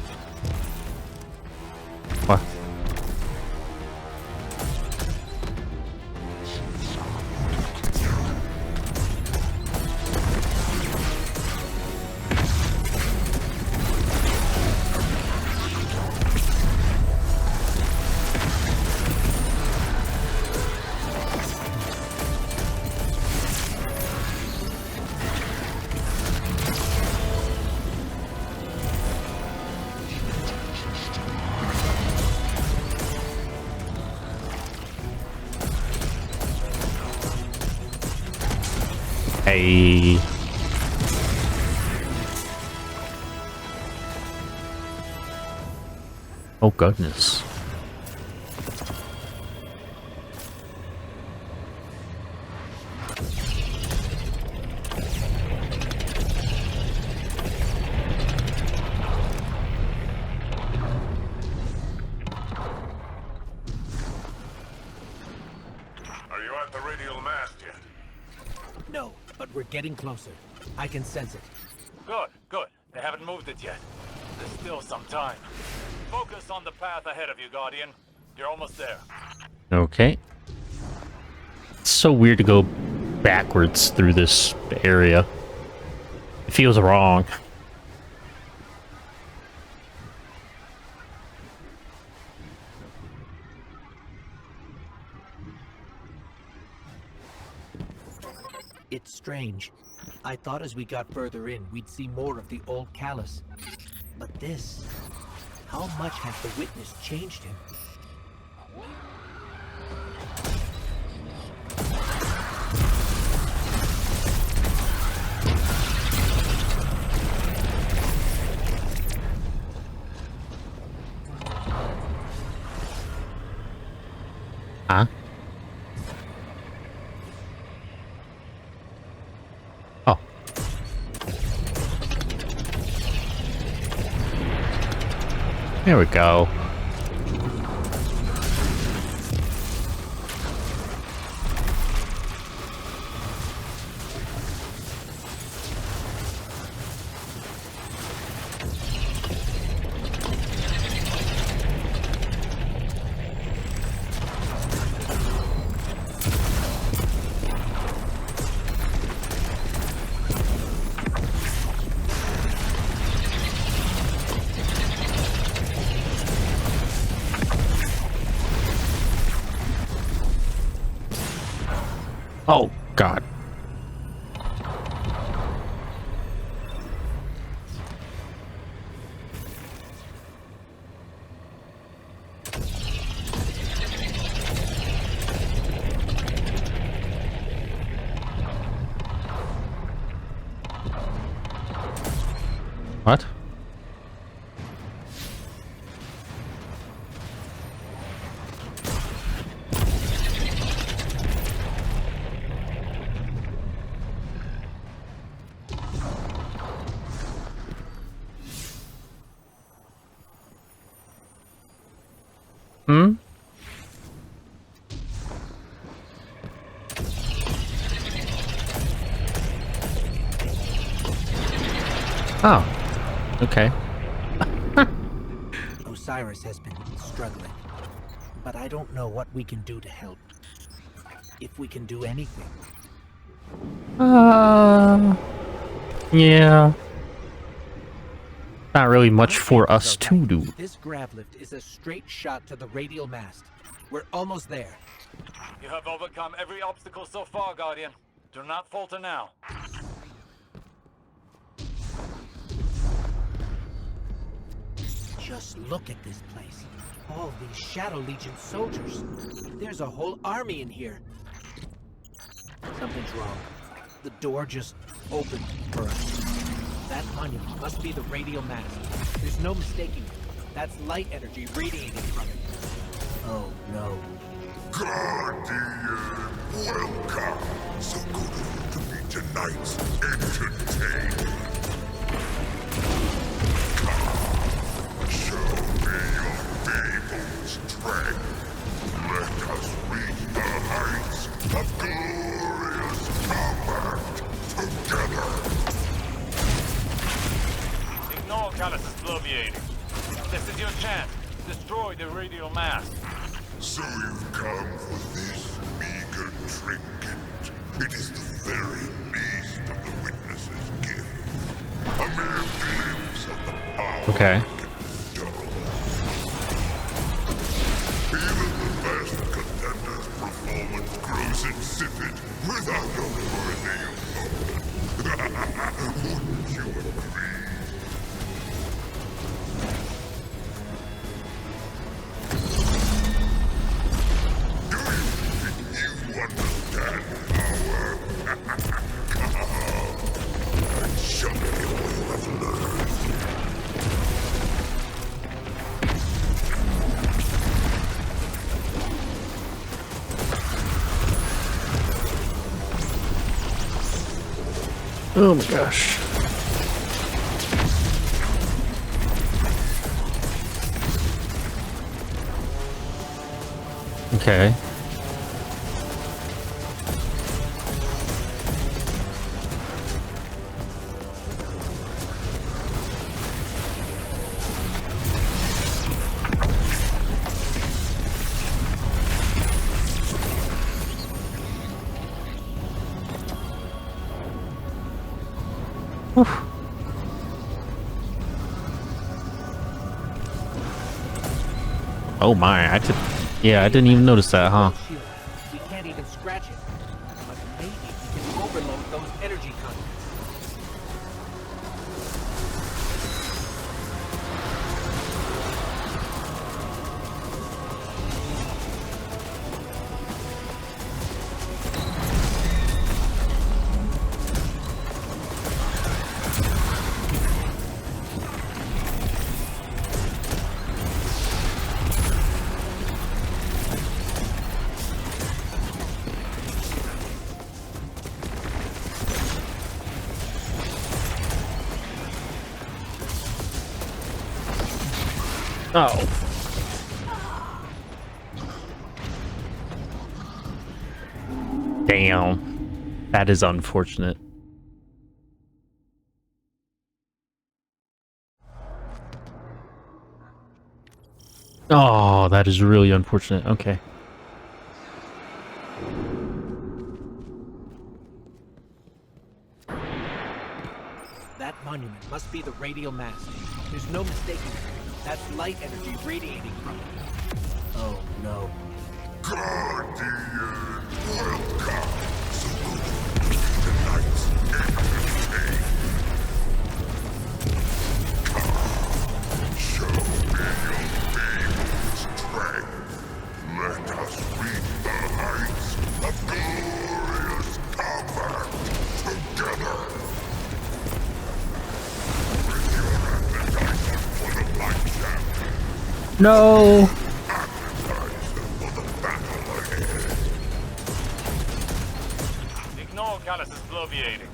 [SPEAKER 1] What? Hey. Oh goodness.
[SPEAKER 8] Are you at the radial mast yet?
[SPEAKER 7] No, but we're getting closer. I can sense it.
[SPEAKER 4] Good, good. They haven't moved it yet. There's still some time. Focus on the path ahead of you, Guardian. You're almost there.
[SPEAKER 1] Okay. It's so weird to go backwards through this area. It feels wrong.
[SPEAKER 7] It's strange. I thought as we got further in, we'd see more of the old Callus. But this... How much has the Witness changed him?
[SPEAKER 1] Huh? Oh. There we go. Oh, God. What? Hmm? Oh. Okay.
[SPEAKER 7] Osiris has been struggling, but I don't know what we can do to help. If we can do anything.
[SPEAKER 1] Yeah. Not really much for us to do.
[SPEAKER 7] This grav lift is a straight shot to the radial mast. We're almost there.
[SPEAKER 4] You have overcome every obstacle so far, Guardian. Do not falter now.
[SPEAKER 7] Just look at this place. All these Shadow Legion soldiers. There's a whole army in here. Something's wrong. The door just opened for us. That monument must be the radial mast. There's no mistaking it. That's light energy radiating from it. Oh no.
[SPEAKER 8] Guardian, welcome. So good of you to be tonight's entertainment. Come, show me your fabled strength. Let us reach the heights of glorious combat together.
[SPEAKER 4] Ignore Callus's bloviating. This is your chance. Destroy the radial mast.
[SPEAKER 8] So you've come for this meager trinket. It is the very least of the witness's gift. A mere glimpse of the power.
[SPEAKER 1] Okay.
[SPEAKER 8] Even the best contender's performance grows insipid without a worthy opponent. Wouldn't you agree? You understand power. Come, show me what you have learned.
[SPEAKER 1] Oh my gosh. Okay. Oof. Oh my, I didn't even notice that, huh?
[SPEAKER 7] We can't even scratch it. But maybe we can overload those energy conduits.
[SPEAKER 1] Oh. Damn. That is unfortunate. Oh, that is really unfortunate. Okay.
[SPEAKER 7] That monument must be the radial mast. There's no mistaking it. That's light energy radiating from it. Oh no.
[SPEAKER 8] Guardian, welcome. So good tonight's entertainment. Come, show me your fabled strength. Let us reach the heights of glorious combat together. With your appetite for the light champion.
[SPEAKER 1] No.
[SPEAKER 4] Ignore Callus's bloviating.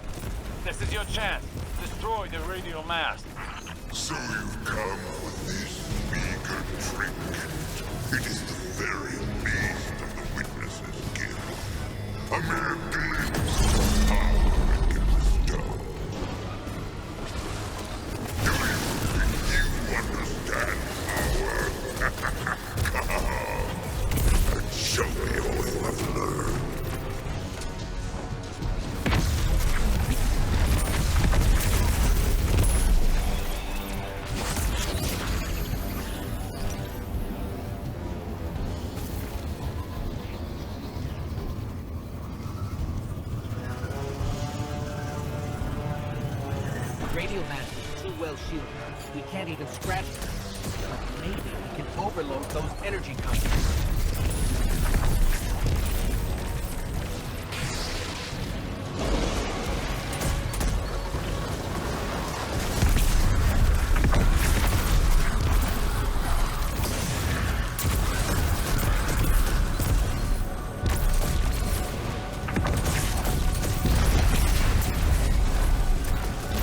[SPEAKER 4] This is your chance. Destroy the radial mast.
[SPEAKER 8] So you've come with this meager trinket. It is the very least of the witness's gift. A mere glimpse of power it can bestow. Do you think you understand power? Come and show me all you have learned.
[SPEAKER 7] Radio mast is too well shielded. We can't even scratch it. But maybe we can overload those energy conduits.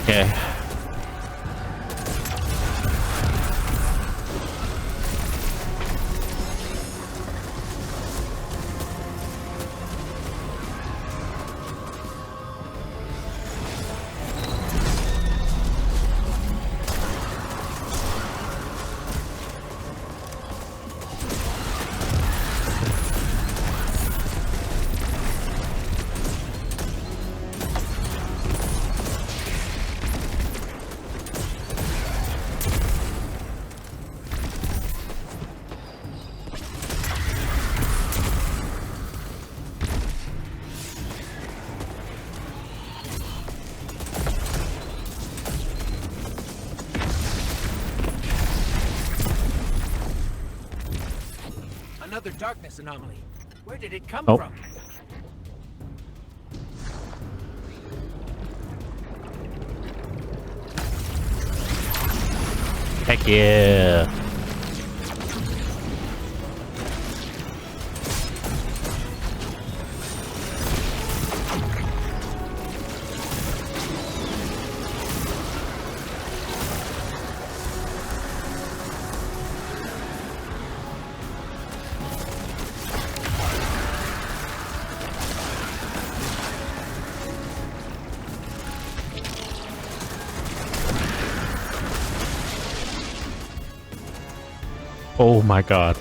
[SPEAKER 1] Okay.
[SPEAKER 7] Another darkness anomaly. Where did it come
[SPEAKER 1] Oh.
[SPEAKER 7] from?
[SPEAKER 1] Heck yeah. Oh my god.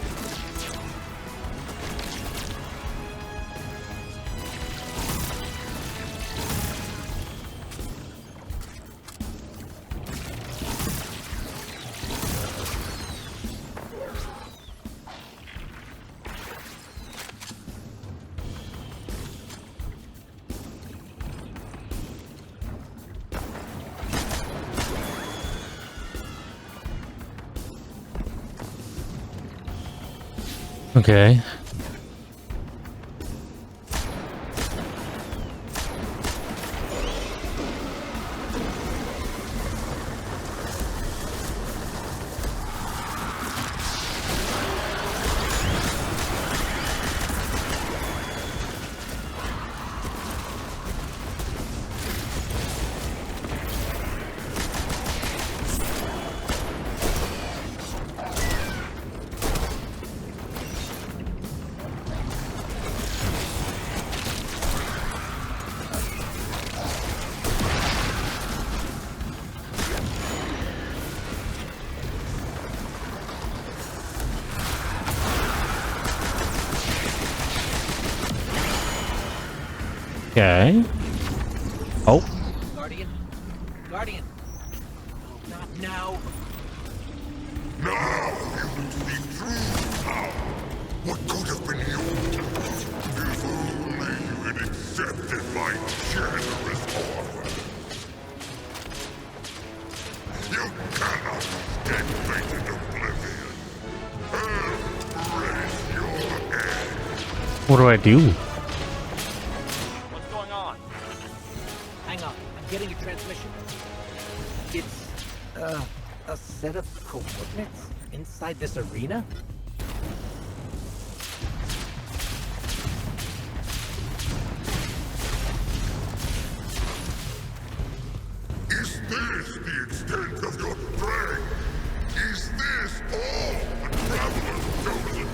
[SPEAKER 1] Okay. Okay. Oh.
[SPEAKER 7] Guardian? Guardian! Oh, not now.
[SPEAKER 8] Now you will see true power. What could have been yours? If only you had accepted my generous offer. You cannot escape fate and oblivion. Raise your head.
[SPEAKER 1] What do I do?
[SPEAKER 7] Hang on, I'm getting a transmission. It's, a set of coordinates inside this arena?
[SPEAKER 8] Is this the extent of your strength? Is this all the traveler's chosen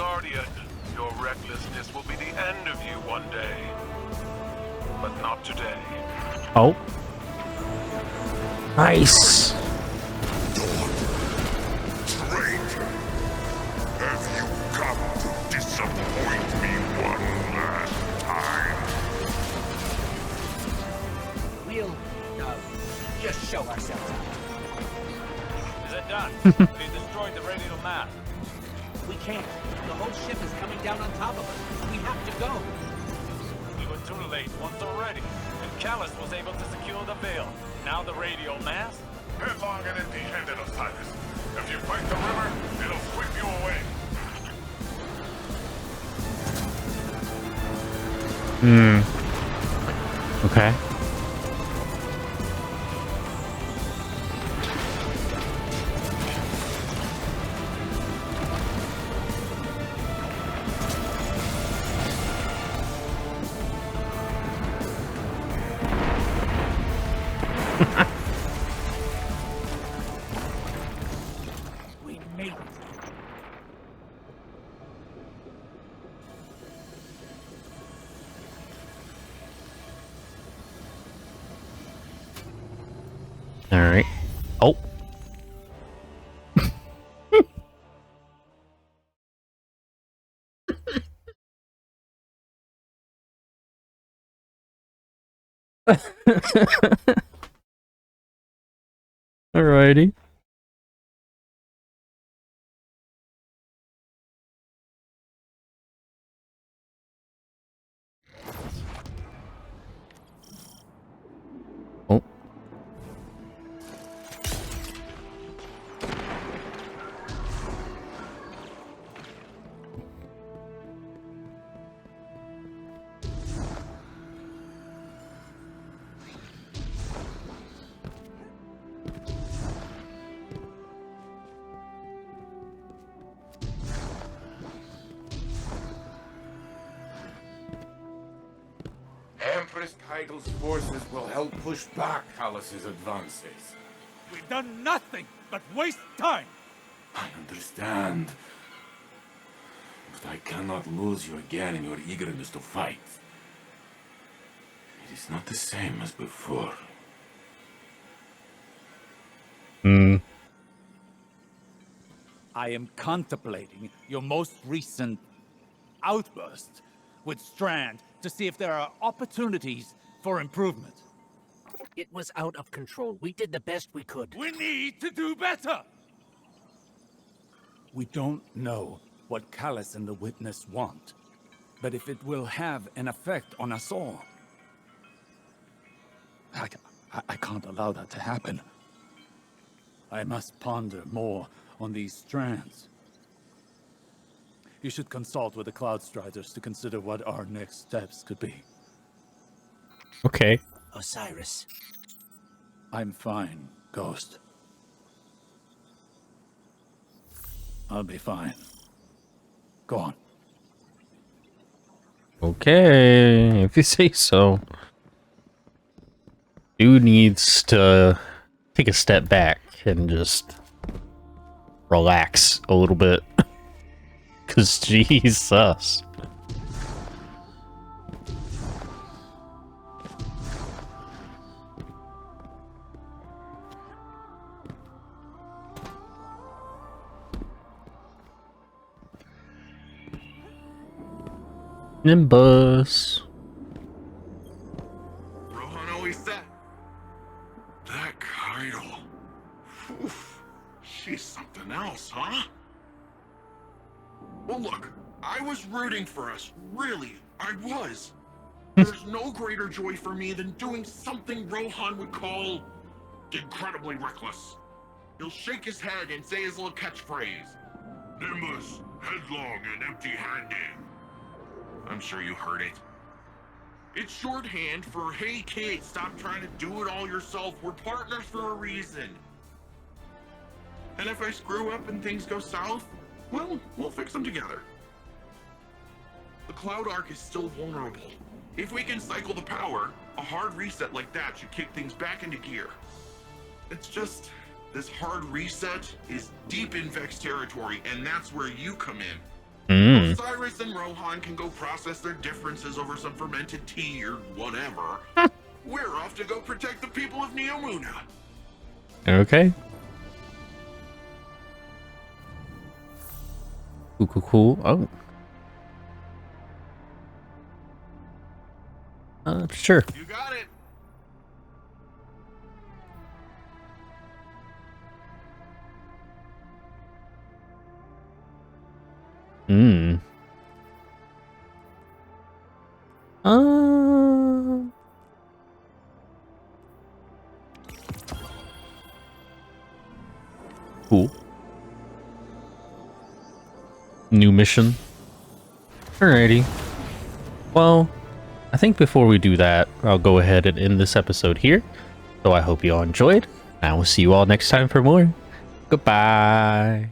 [SPEAKER 11] Guardian, your recklessness will be the end of you one day. But not today.
[SPEAKER 1] Oh. Nice.
[SPEAKER 8] Traitor! Have you come to disappoint me one last time?
[SPEAKER 7] We'll, just show ourselves out.
[SPEAKER 4] Is it done? They destroyed the radial map.
[SPEAKER 7] We can't. The whole ship is coming down on top of us. We have to go.
[SPEAKER 4] We were too late once already, and Callus was able to secure the veil. Now the radial mass?
[SPEAKER 11] Headlong and empty-handed, Osiris. If you fight the river, it'll sweep you away.
[SPEAKER 1] Okay.
[SPEAKER 7] We made it.
[SPEAKER 1] All right. Oh. Alrighty. Oh.
[SPEAKER 13] Empress Title's forces will help push back Callus's advances.
[SPEAKER 9] We've done nothing but waste time.
[SPEAKER 13] I understand. But I cannot lose you again in your eagerness to fight. It is not the same as before.
[SPEAKER 9] I am contemplating your most recent outburst with Strand to see if there are opportunities for improvement.
[SPEAKER 7] It was out of control. We did the best we could.
[SPEAKER 9] We need to do better! We don't know what Callus and the Witness want, but if it will have an effect on us all, I can't allow that to happen. I must ponder more on these strands. You should consult with the Cloud Striders to consider what our next steps could be.
[SPEAKER 1] Okay.
[SPEAKER 7] Osiris.
[SPEAKER 9] I'm fine, Ghost. I'll be fine. Go on.
[SPEAKER 1] Okay, if you say so. Dude needs to take a step back and just relax a little bit. Cause Jesus. Nimbus.
[SPEAKER 11] Rohan always said. That Kaido. Oof. She's something else, huh? Well, look, I was rooting for us. Really, I was. There's no greater joy for me than doing something Rohan would call incredibly reckless. He'll shake his head and say his little catchphrase. Nimbus, headlong and empty-handed. I'm sure you heard it. It's shorthand for, hey kid, stop trying to do it all yourself. We're partners for a reason. And if I screw up and things go south, well, we'll fix them together. The Cloud Arc is still vulnerable. If we can cycle the power, a hard reset like that should kick things back into gear. It's just, this hard reset is deep in Vex territory, and that's where you come in.
[SPEAKER 1] Hmm.
[SPEAKER 11] Osiris and Rohan can go process their differences over some fermented tea or whatever. We're off to go protect the people of Neomuna.
[SPEAKER 1] Okay. Cool, cool, cool. Oh. Sure.
[SPEAKER 11] You got it.
[SPEAKER 1] Hmm. Cool. New mission. Alrighty. Well, I think before we do that, I'll go ahead and end this episode here. So I hope you all enjoyed. I will see you all next time for more. Goodbye.